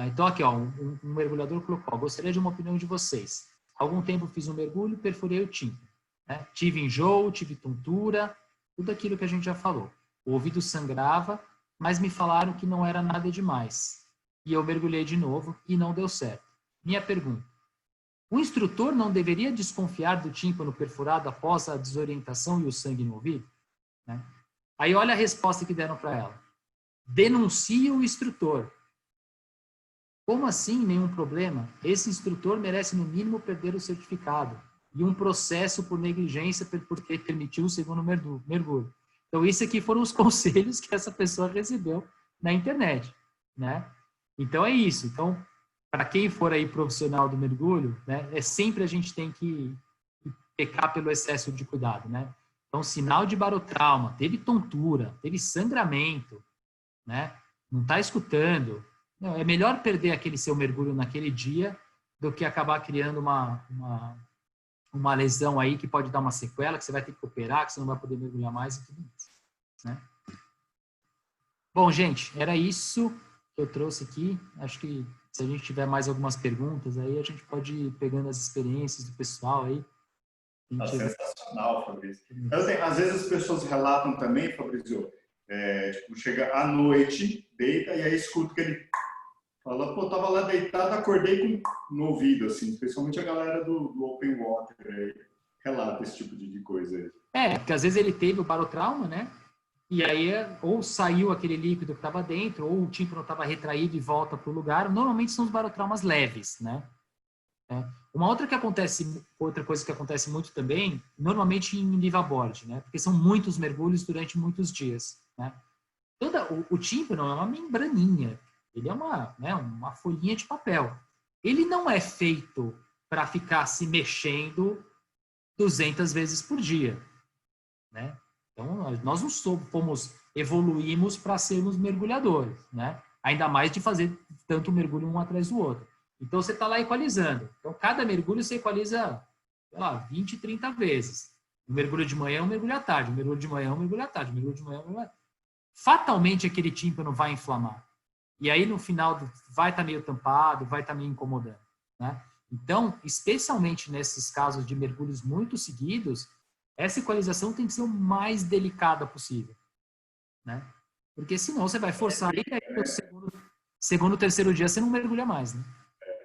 Então, aqui, ó, um mergulhador colocou, gostaria de uma opinião de vocês. Há algum tempo fiz um mergulho, perfurei o tímpano, né? Tive enjoo, tive tontura, tudo aquilo que a gente já falou. O ouvido sangrava, mas me falaram que não era nada demais. E eu mergulhei de novo e não deu certo. Minha pergunta, o instrutor não deveria desconfiar do tímpano perfurado após a desorientação e o sangue no ouvido? Né? Aí olha a resposta que deram para ela. Denuncie o instrutor. Como assim nenhum problema? Esse instrutor merece no mínimo perder o certificado e um processo por negligência porque permitiu o segundo mergulho. Então, isso aqui foram os conselhos que essa pessoa recebeu na internet, né? Então, é isso. Então, para quem for aí profissional do mergulho, né, sempre a gente tem que pecar pelo excesso de cuidado, né? Então, sinal de barotrauma, teve tontura, teve sangramento, né? Não está escutando. Não, é melhor perder aquele seu mergulho naquele dia do que acabar criando uma lesão aí que pode dar uma sequela, que você vai ter que operar, que você não vai poder mergulhar mais e tudo mais, né? Bom, gente, era isso que eu trouxe aqui. Acho que se a gente tiver mais algumas perguntas aí, a gente pode ir pegando as experiências do pessoal aí. Sensacional, Fabrício. Às vezes as pessoas relatam também, Fabrício, tipo, chega à noite, deita e aí escuta que ele fala, pô, tava lá deitado, acordei no ouvido, assim, especialmente a galera do Open Water aí, relata esse tipo de coisa aí. Porque às vezes ele teve o barotrauma, né? E aí, ou saiu aquele líquido que estava dentro, ou o tímpano estava retraído e volta para o lugar. Normalmente são os barotraumas leves, né? Uma outra coisa que acontece muito também, normalmente em liveaboard, né? Porque são muitos mergulhos durante muitos dias, né? O tímpano é uma membraninha, ele é uma folhinha de papel. Ele não é feito para ficar se mexendo 200 vezes por dia, né? Então, nós não evoluímos para sermos mergulhadores, né? Ainda mais de fazer tanto mergulho um atrás do outro. Então, você está lá equalizando. Então, cada mergulho você equaliza, sei lá, 20, 30 vezes. Um mergulho de manhã, um mergulho à tarde. Um mergulho de manhã, um mergulho à tarde. Um mergulho de manhã, um mergulho à tarde. Fatalmente, aquele tímpano vai inflamar. E aí, no final, vai estar meio tampado, vai estar meio incomodando, né? Então, especialmente nesses casos de mergulhos muito seguidos, essa equalização tem que ser o mais delicada possível, né? Porque senão você vai forçar e aí no segundo, terceiro dia você não mergulha mais, né?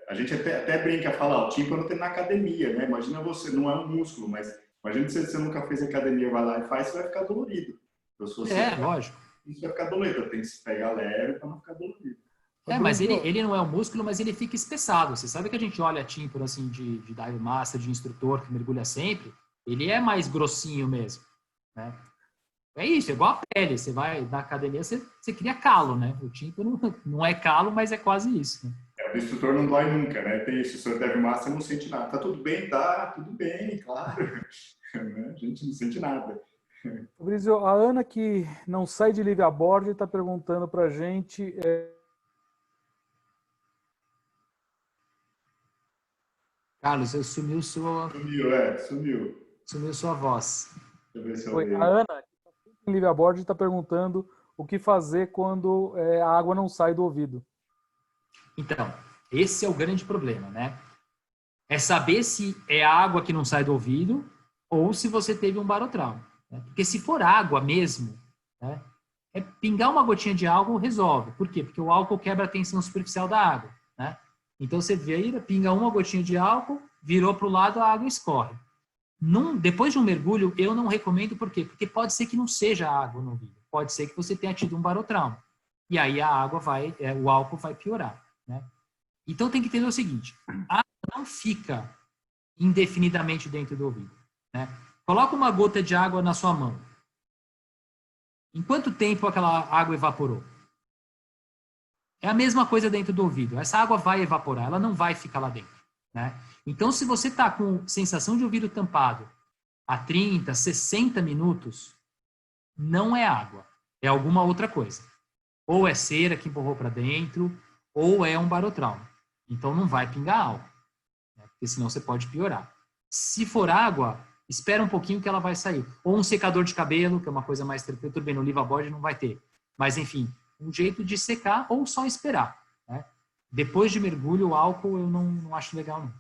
A gente até brinca, fala, o tímpano tem na academia, né? Imagina você, não é um músculo, mas imagina se você nunca fez academia, vai lá e faz, você vai ficar dolorido. Então, se você lógico. Isso vai ficar dolorido, tem que se pegar leve para não ficar dolorido. Mas ele não é um músculo, mas ele fica espessado. Você sabe que a gente olha tímpano assim de dive master, de instrutor que mergulha sempre, ele é mais grossinho mesmo, né? É isso, é igual a pele. Você vai na academia, você cria calo, né? O tímpano não é calo, mas é quase isso, né? O instrutor não dói nunca, né? Tem isso, o seu dive master não sente nada. Tá tudo bem? Tá, tudo bem, claro. A gente não sente nada. Fabrício, a Ana, que não sai de livre a bordo, está perguntando para a gente... Carlos, sumiu sua, Sumiu. sumiu sua voz. Deixa eu ver se eu Oi, a vejo. Ana, que está sempre em livre a bordo, está perguntando o que fazer quando a água não sai do ouvido. Então, esse é o grande problema, né? É saber se é água que não sai do ouvido ou se você teve um barotrauma, né? Porque se for água mesmo, né, pingar uma gotinha de álcool resolve. Por quê? Porque o álcool quebra a tensão superficial da água, né? Então você vira, pinga uma gotinha de álcool, virou para o lado, a água escorre. Depois de um mergulho, eu não recomendo, por quê? Porque pode ser que não seja água no ouvido. Pode ser que você tenha tido um barotrauma. E aí a água o álcool vai piorar, né? Então tem que entender o seguinte, a água não fica indefinidamente dentro do ouvido, né? Coloca uma gota de água na sua mão. Em quanto tempo aquela água evaporou? É a mesma coisa dentro do ouvido. Essa água vai evaporar, ela não vai ficar lá dentro, né? Então, se você está com sensação de ouvido tampado há 30, 60 minutos, não é água, é alguma outra coisa. Ou é cera que empurrou para dentro, ou é um barotrauma. Então, não vai pingar álcool, né? Porque senão você pode piorar. Se for água, espera um pouquinho que ela vai sair. Ou um secador de cabelo, que é uma coisa mais tranquila, tudo bem, no Livabod não vai ter. Mas, enfim, um jeito de secar ou só esperar, né? Depois de mergulho, o álcool eu não acho legal, não.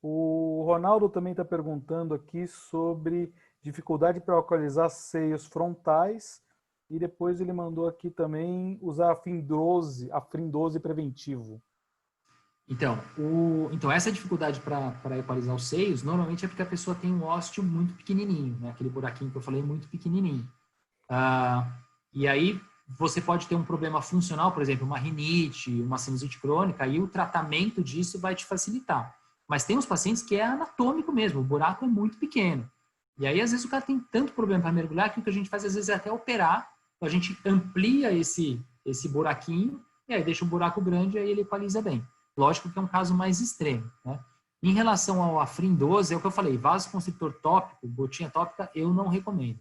O Ronaldo também está perguntando aqui sobre dificuldade para localizar seios frontais e depois ele mandou aqui também usar afrim-12 preventivo. Então, essa dificuldade para equalizar os seios, normalmente é porque a pessoa tem um ósteo muito pequenininho, né? Aquele buraquinho que eu falei, muito pequenininho. E aí você pode ter um problema funcional, por exemplo, uma rinite, uma sinusite crônica, e o tratamento disso vai te facilitar. Mas tem uns pacientes que é anatômico mesmo, o buraco é muito pequeno. E aí, às vezes, o cara tem tanto problema para mergulhar que o que a gente faz, às vezes, é até operar, a gente amplia esse buraquinho, e aí deixa um buraco grande e aí ele equaliza bem. Lógico que é um caso mais extremo, né? Em relação ao afrim-12, é o que eu falei, vasoconstritor tópico, gotinha tópica, eu não recomendo.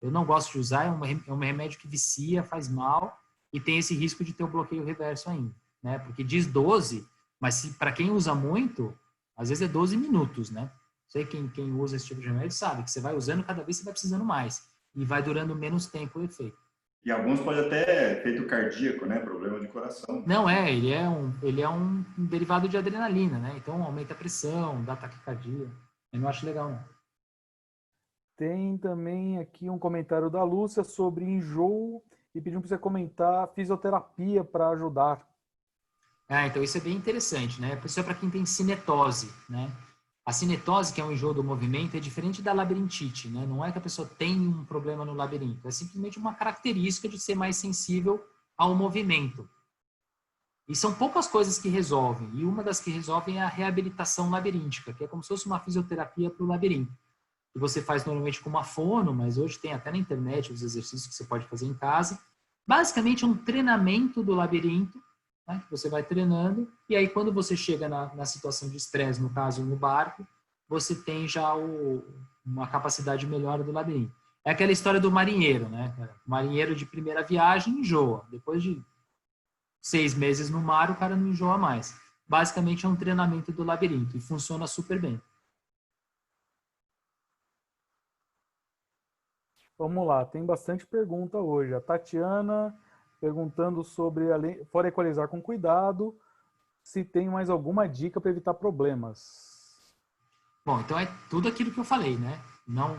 Eu não gosto de usar, é um remédio que vicia, faz mal, e tem esse risco de ter o bloqueio reverso ainda, né? Porque diz 12, mas para quem usa muito, às vezes é 12 minutos, né? Sei quem usa esse tipo de remédio sabe que você vai usando, cada vez você vai precisando mais. E vai durando menos tempo o efeito. E alguns podem até efeito cardíaco, né? Problema de coração. Não, ele é um derivado de adrenalina, né? Então aumenta a pressão, dá taquicardia. Eu não acho legal, não. Tem também aqui um comentário da Lúcia sobre enjoo e pediu para você comentar fisioterapia para ajudar. Então isso é bem interessante, né? Isso é para quem tem cinetose, né? A cinetose, que é um enjoo do movimento, é diferente da labirintite, né? Não é que a pessoa tem um problema no labirinto, é simplesmente uma característica de ser mais sensível ao movimento. E são poucas coisas que resolvem, e uma das que resolvem é a reabilitação labiríntica, que é como se fosse uma fisioterapia para o labirinto. Que você faz normalmente com uma fono, mas hoje tem até na internet os exercícios que você pode fazer em casa. Basicamente é um treinamento do labirinto, né, que você vai treinando, e aí quando você chega na situação de estresse, no caso no barco, você tem já uma capacidade melhor do labirinto. É aquela história do marinheiro, né? O marinheiro de primeira viagem enjoa. Depois de 6 meses no mar, o cara não enjoa mais. Basicamente é um treinamento do labirinto e funciona super bem. Vamos lá, tem bastante pergunta hoje. A Tatiana perguntando sobre, fora equalizar com cuidado, se tem mais alguma dica para evitar problemas. Bom, então é tudo aquilo que eu falei, né? Não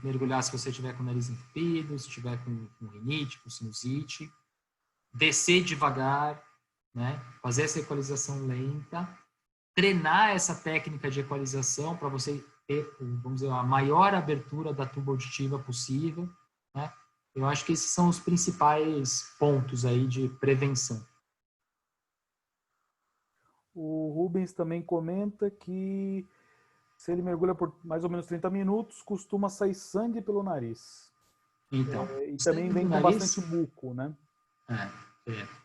mergulhar se você estiver com o nariz entupido, se estiver com rinite, com sinusite. Descer devagar, né? Fazer essa equalização lenta. Treinar essa técnica de equalização para você ter, vamos dizer, a maior abertura da tuba auditiva possível, né? Eu acho que esses são os principais pontos aí de prevenção. O Rubens também comenta que se ele mergulha por mais ou menos 30 minutos, costuma sair sangue pelo nariz. Então, e também vem com bastante muco, né?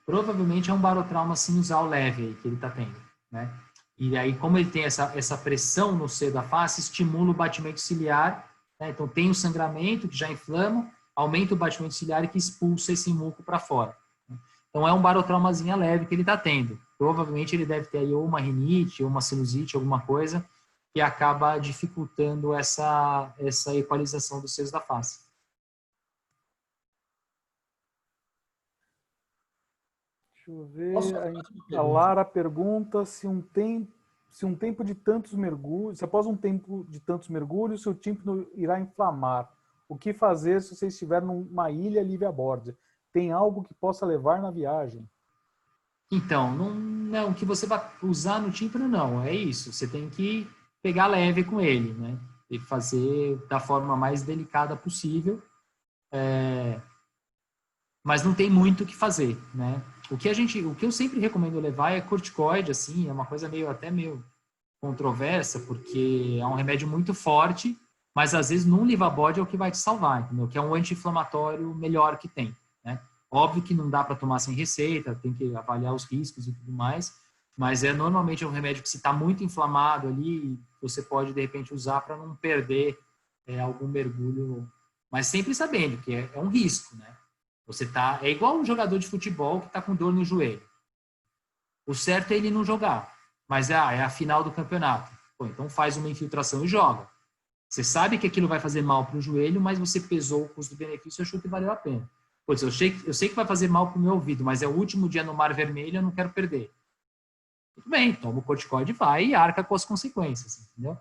Provavelmente é um barotrauma sinusal leve aí que ele está tendo, né? E aí, como ele tem essa pressão no seio da face, estimula o batimento ciliar né? Então tem um sangramento que já inflama, aumenta o batimento ciliar e que expulsa esse muco para fora. Então é um barotraumazinha leve que ele está tendo. Provavelmente ele deve ter aí ou uma rinite, ou uma sinusite, alguma coisa que acaba dificultando essa equalização dos seios da face. Deixa eu ver. A Lara pergunta se um tempo de tantos mergulhos, se após um tempo de tantos mergulhos, seu tímpano irá inflamar. O que fazer se você estiver numa ilha livre a bordo? Tem algo que possa levar na viagem? Então, não, o que você vai usar no tímpano não, é isso. Você tem que pegar leve com ele, né? E fazer da forma mais delicada possível. Mas não tem muito o que fazer, né? O que eu sempre recomendo levar é corticoide, assim, é uma coisa até meio controversa, porque é um remédio muito forte, mas às vezes num Livabode é o que vai te salvar, entendeu? Que é um anti-inflamatório melhor que tem, né? Óbvio que não dá para tomar sem receita, tem que avaliar os riscos e tudo mais, mas normalmente é um remédio que se está muito inflamado ali, você pode de repente usar para não perder algum mergulho, mas sempre sabendo que é um risco, né? É igual um jogador de futebol que está com dor no joelho. O certo é ele não jogar, mas é a final do campeonato. Pô, então faz uma infiltração e joga. Você sabe que aquilo vai fazer mal para o joelho, mas você pesou o custo-benefício e achou que valeu a pena. Pois eu sei que vai fazer mal para o meu ouvido, mas é o último dia no Mar Vermelho, eu não quero perder. Tudo bem, toma o corticoide, vai e arca com as consequências, entendeu?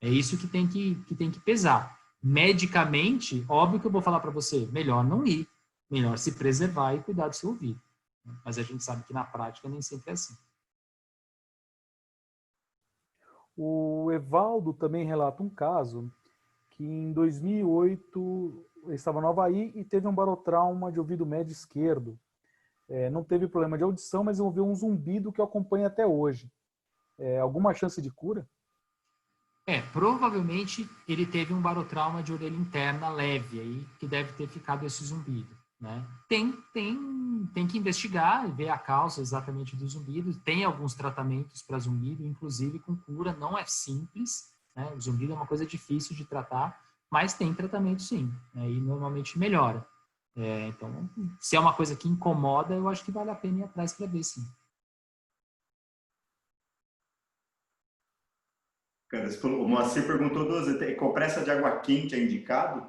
É isso que tem que pesar. Medicamente, óbvio que eu vou falar para você, melhor não ir, melhor se preservar e cuidar do seu ouvido. Mas a gente sabe que na prática nem sempre é assim. O Evaldo também relata um caso que em 2008 ele estava no Havaí e teve um barotrauma de ouvido médio esquerdo. Não teve problema de audição, mas ouviu um zumbido que o acompanha até hoje. Alguma chance de cura? Provavelmente ele teve um barotrauma de orelha interna leve, aí, que deve ter ficado esse zumbido, né? Tem que investigar e ver a causa exatamente do zumbido. Tem alguns tratamentos para zumbido, inclusive com cura, não é simples, né? O zumbido é uma coisa difícil de tratar, mas tem tratamento sim, né? E normalmente melhora. Então, se é uma coisa que incomoda, eu acho que vale a pena ir atrás para ver, sim. O Moacir perguntou 2 vezes, compressa de água quente é indicado?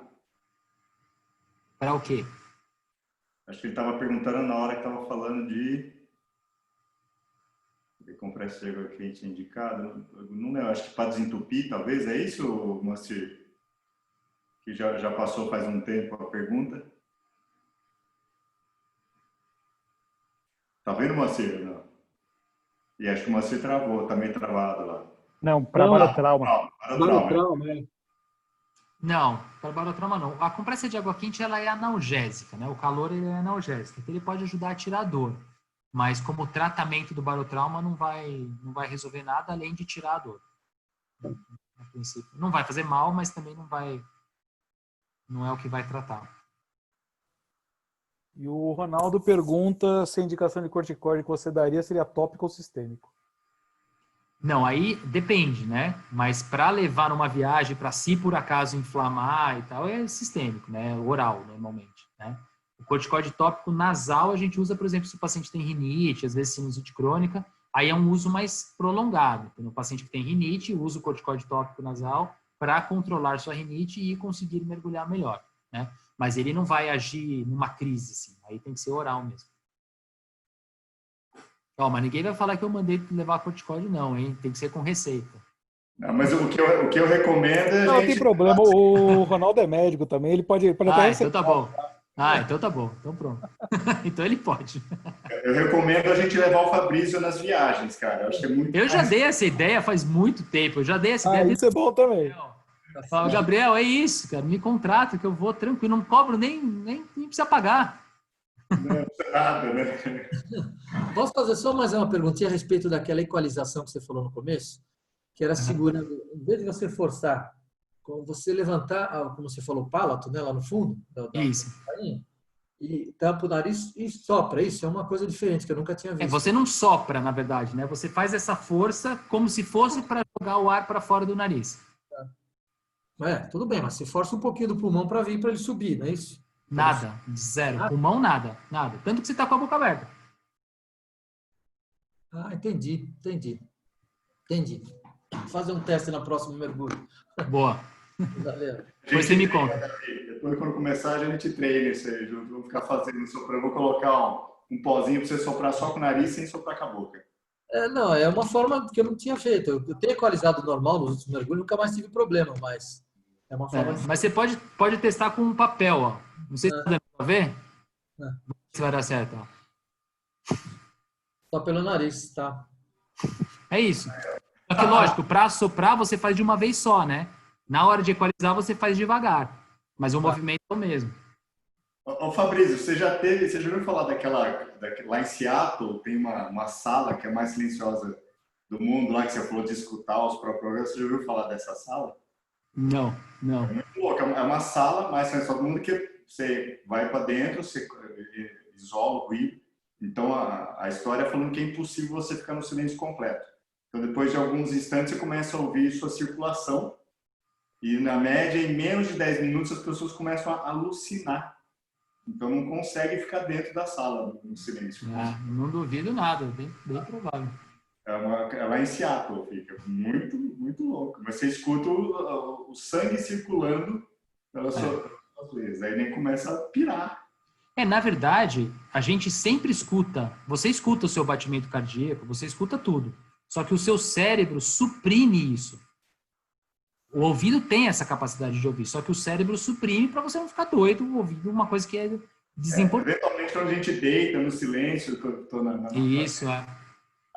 Para o quê? Acho que ele estava perguntando na hora que estava falando de compressa de água quente é indicado. Não lembro, acho que para desentupir, talvez, é isso, Moacir? Que já passou faz um tempo a pergunta. Tá vendo, Moacir? Não. E acho que o Moacir travou, tá meio travado lá. Não, para barotrauma. Barotrauma, Não, para barotrauma não. A compressa de água quente ela é analgésica, né? O calor ele é analgésico, então ele pode ajudar a tirar a dor. Mas como tratamento do barotrauma não vai resolver nada além de tirar a dor. A princípio, não vai fazer mal, mas também não é o que vai tratar. E o Ronaldo pergunta se a indicação de corticoide que você daria seria tópico ou sistêmico. Não, aí depende, né? Mas para levar numa viagem, para se por acaso inflamar e tal, é sistêmico, né? Oral, normalmente, né? O corticoide tópico nasal a gente usa, por exemplo, se o paciente tem rinite, às vezes sinusite crônica, aí é um uso mais prolongado. Então, o paciente que tem rinite usa o corticoide tópico nasal para controlar sua rinite e conseguir mergulhar melhor, né? Mas ele não vai agir numa crise, assim. Aí tem que ser oral mesmo. Mas ninguém vai falar que eu mandei levar corticoide, não, hein? Tem que ser com receita. Não, mas o que eu recomendo é. Não tem problema, o Ronaldo é médico também, ele pode até então tá bom. Então tá bom, então pronto. Então ele pode. Eu recomendo a gente levar o Fabrício nas viagens, cara. Eu acho que é muito. Eu já dei essa ideia faz muito tempo. Eu já dei essa ideia. Isso é bom também. Fala, Gabriel, é isso, cara. Me contrata que eu vou tranquilo, não cobro nem precisa pagar. Não, nada, né? Posso fazer só mais uma perguntinha a respeito daquela equalização que você falou no começo? Que era segurando, em vez de você forçar, quando você levantar, como você falou, o pálato, né, lá no fundo, isso. E tampa o nariz e sopra. Isso é uma coisa diferente que eu nunca tinha visto. Você não sopra, na verdade, né? Você faz essa força como se fosse para jogar o ar para fora do nariz. Tudo bem, mas você força um pouquinho do pulmão para vir, para ele subir, não é isso? Nada, zero. Nada? Pulmão, nada, nada. Tanto que você está com a boca aberta. Entendi. Vou fazer um teste na próxima mergulho. Boa. Valeu. Depois você me conta. Depois, quando começar, a gente treina isso aí junto. Vamos ficar fazendo, soprando. Vou colocar um pozinho para você soprar só com o nariz sem soprar com a boca. Não, é uma forma que eu não tinha feito. Eu tenho equalizado normal nos últimos mergulhos, nunca mais tive problema, mas é uma forma Mas você pode testar com um papel, ó. Não sei se está dando para ver. Se vai dar certo, ó. Só pelo nariz, tá? É isso. Só que, lógico, para soprar você faz de uma vez só, né? Na hora de equalizar você faz devagar. Mas o movimento é o mesmo. Ô Fabrício, você já ouviu falar lá em Seattle, tem uma sala que é a mais silenciosa do mundo, lá que você falou de escutar os próprios programas. Você já ouviu falar dessa sala? Não. É muito louco. É uma sala mais silenciosa do mundo que você vai para dentro, você isola o ruído. Então, a história é falando que é impossível você ficar no silêncio completo. Então, depois de alguns instantes, você começa a ouvir sua circulação. E, na média, em menos de 10 minutos, as pessoas começam a alucinar. Então, não consegue ficar dentro da sala, no silêncio. Não duvido nada, bem provável. É lá em Seattle, fica muito, muito louco. Mas você escuta o sangue circulando pelas suas veias. Aí nem começa a pirar. Na verdade, a gente sempre escuta. Você escuta o seu batimento cardíaco, você escuta tudo. Só que o seu cérebro suprime isso. O ouvido tem essa capacidade de ouvir, só que o cérebro suprime para você não ficar doido ouvindo uma coisa que é desimportante. Eventualmente, quando a gente deita no silêncio, Isso,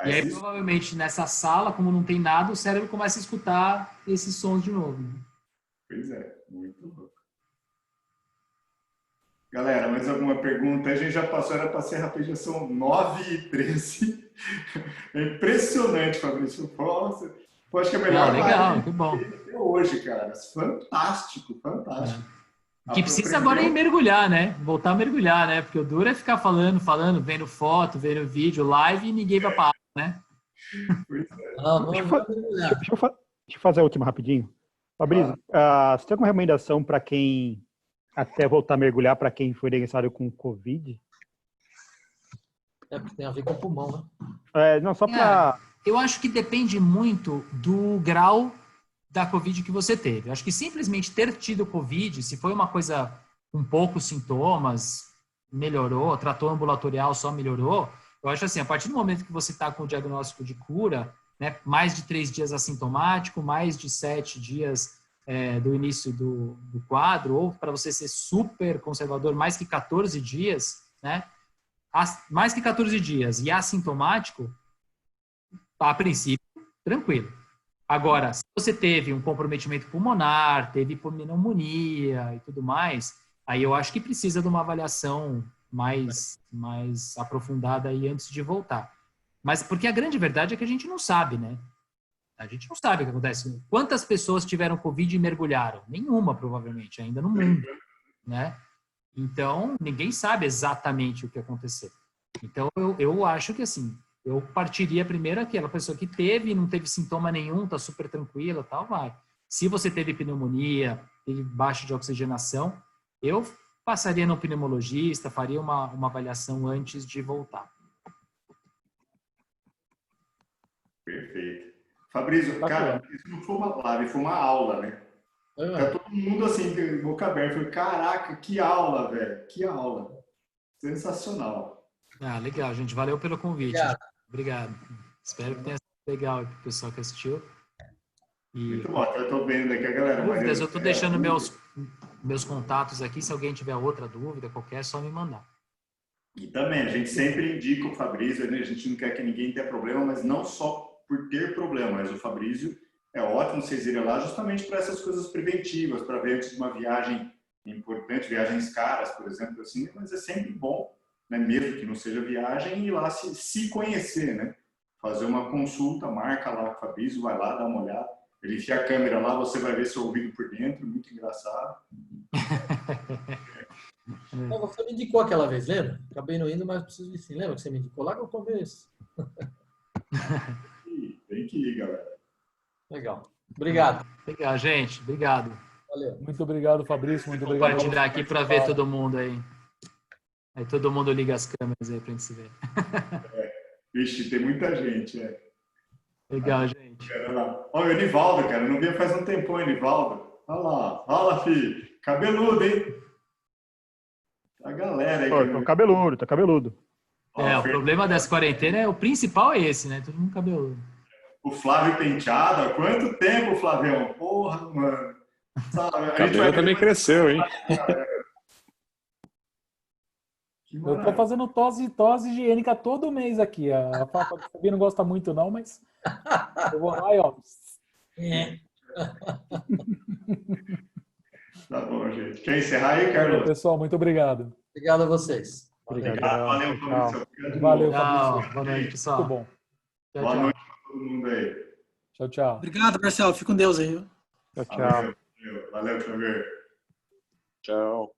E aí, provavelmente, nessa sala, como não tem nada, o cérebro começa a escutar esses sons de novo. Né? Pois é, muito louco. Galera, mais alguma pergunta? A gente já passou, era para ser rápido, já são 9h13. É impressionante, Fabrício. Nossa, acho que é melhor legal, que bom. Até hoje, cara. Fantástico. O que precisa agora é mergulhar, né? Voltar a mergulhar, né? Porque o duro é ficar falando, vendo foto, vendo vídeo, live e ninguém vai para né? Deixa eu fazer a última rapidinho. Fabrício, você tem alguma recomendação para quem até voltar a mergulhar, para quem foi diagnosticado com Covid? Porque tem a ver com o pulmão, né? Não, só para... Eu acho que depende muito do grau da Covid que você teve. Eu acho que simplesmente ter tido Covid, se foi uma coisa com poucos sintomas, melhorou, tratou ambulatorial, só melhorou, eu acho assim, a partir do momento que você está com o diagnóstico de cura, né, mais de 3 dias assintomático, mais de 7 dias do início do quadro, ou para você ser super conservador, mais que 14 dias, né? Mais que 14 dias e assintomático, a princípio, tranquilo. Agora, se você teve um comprometimento pulmonar, teve pneumonia e tudo mais, aí eu acho que precisa de uma avaliação mais aprofundada aí antes de voltar. Mas porque a grande verdade é que a gente não sabe, né? A gente não sabe o que acontece. Quantas pessoas tiveram Covid e mergulharam? Nenhuma, provavelmente, ainda no mundo, né? Então, ninguém sabe exatamente o que aconteceu. Então, eu acho que, assim, eu partiria primeiro aquela pessoa que teve, não teve sintoma nenhum, tá super tranquila, tal, vai. Se você teve pneumonia, teve baixa de oxigenação, eu passaria no pneumologista, faria uma avaliação antes de voltar. Perfeito. Fabrício, cara, isso não foi uma live, foi uma aula, né? Tá todo mundo assim, de boca aberta. Falei, caraca, que aula, velho. Que aula. Sensacional. Legal, gente. Valeu pelo convite. Obrigado. Espero que tenha sido legal para o pessoal que assistiu. Muito bom, eu tô vendo aqui a galera. Dúvidas, eu tô deixando meus contatos aqui. Se alguém tiver outra dúvida, qualquer, é só me mandar. E também, a gente sempre indica o Fabrício, né? A gente não quer que ninguém tenha problema, mas não só por ter problema, mas o Fabrício é ótimo vocês irem lá justamente para essas coisas preventivas, para ver antes de uma viagem importante, viagens caras, por exemplo, assim, mas é sempre bom, né, mesmo que não seja viagem, ir lá se conhecer, né? Fazer uma consulta, marca lá com o Fabrício, vai lá, dá uma olhada, ele enfia a câmera lá, você vai ver seu ouvido por dentro, muito engraçado. Você me indicou aquela vez, lembra? Acabei não indo, mas preciso ir sim. Lembra que você me indicou lá no começo? Tem que ir, galera. Legal. Obrigado. Legal, gente. Obrigado. Valeu. Muito obrigado, Fabrício. Muito obrigado. Compartilhar aqui para ver todo mundo aí. Aí todo mundo liga as câmeras aí para a gente se ver. Vixe, tem muita gente, Legal, gente. Olha o Edivaldo, cara. Eu não via faz um tempão, Edivaldo. Olha lá. Olha lá, filho. Cabeludo, hein? A galera aí. Pô, tá cabeludo, tá cabeludo. O problema dessa quarentena o principal é esse, né? Todo mundo cabeludo. O Flávio Penteado, há quanto tempo, Flavião? Porra, mano. Sabe, O cabelo também cresceu, hein? Eu tô fazendo tosse higiênica todo mês aqui. A Fabi não gosta muito não, mas eu vou lá e ó. Tá bom, gente. Quer encerrar aí, Carlos? Pessoal, muito obrigado. Obrigado a vocês. Obrigado. Valeu, Fabrício. Valeu, Tchau. Fabrício. Boa noite, pessoal. Muito bom. Tchau, Boa tchau. noite pra todo mundo aí. Tchau, tchau. Obrigado, Marcelo. Fica com Deus aí. Viu? Tchau, tchau. Valeu, Xavier. Tchau.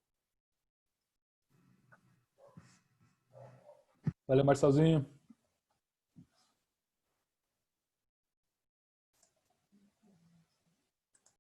Valeu, Marcelzinho.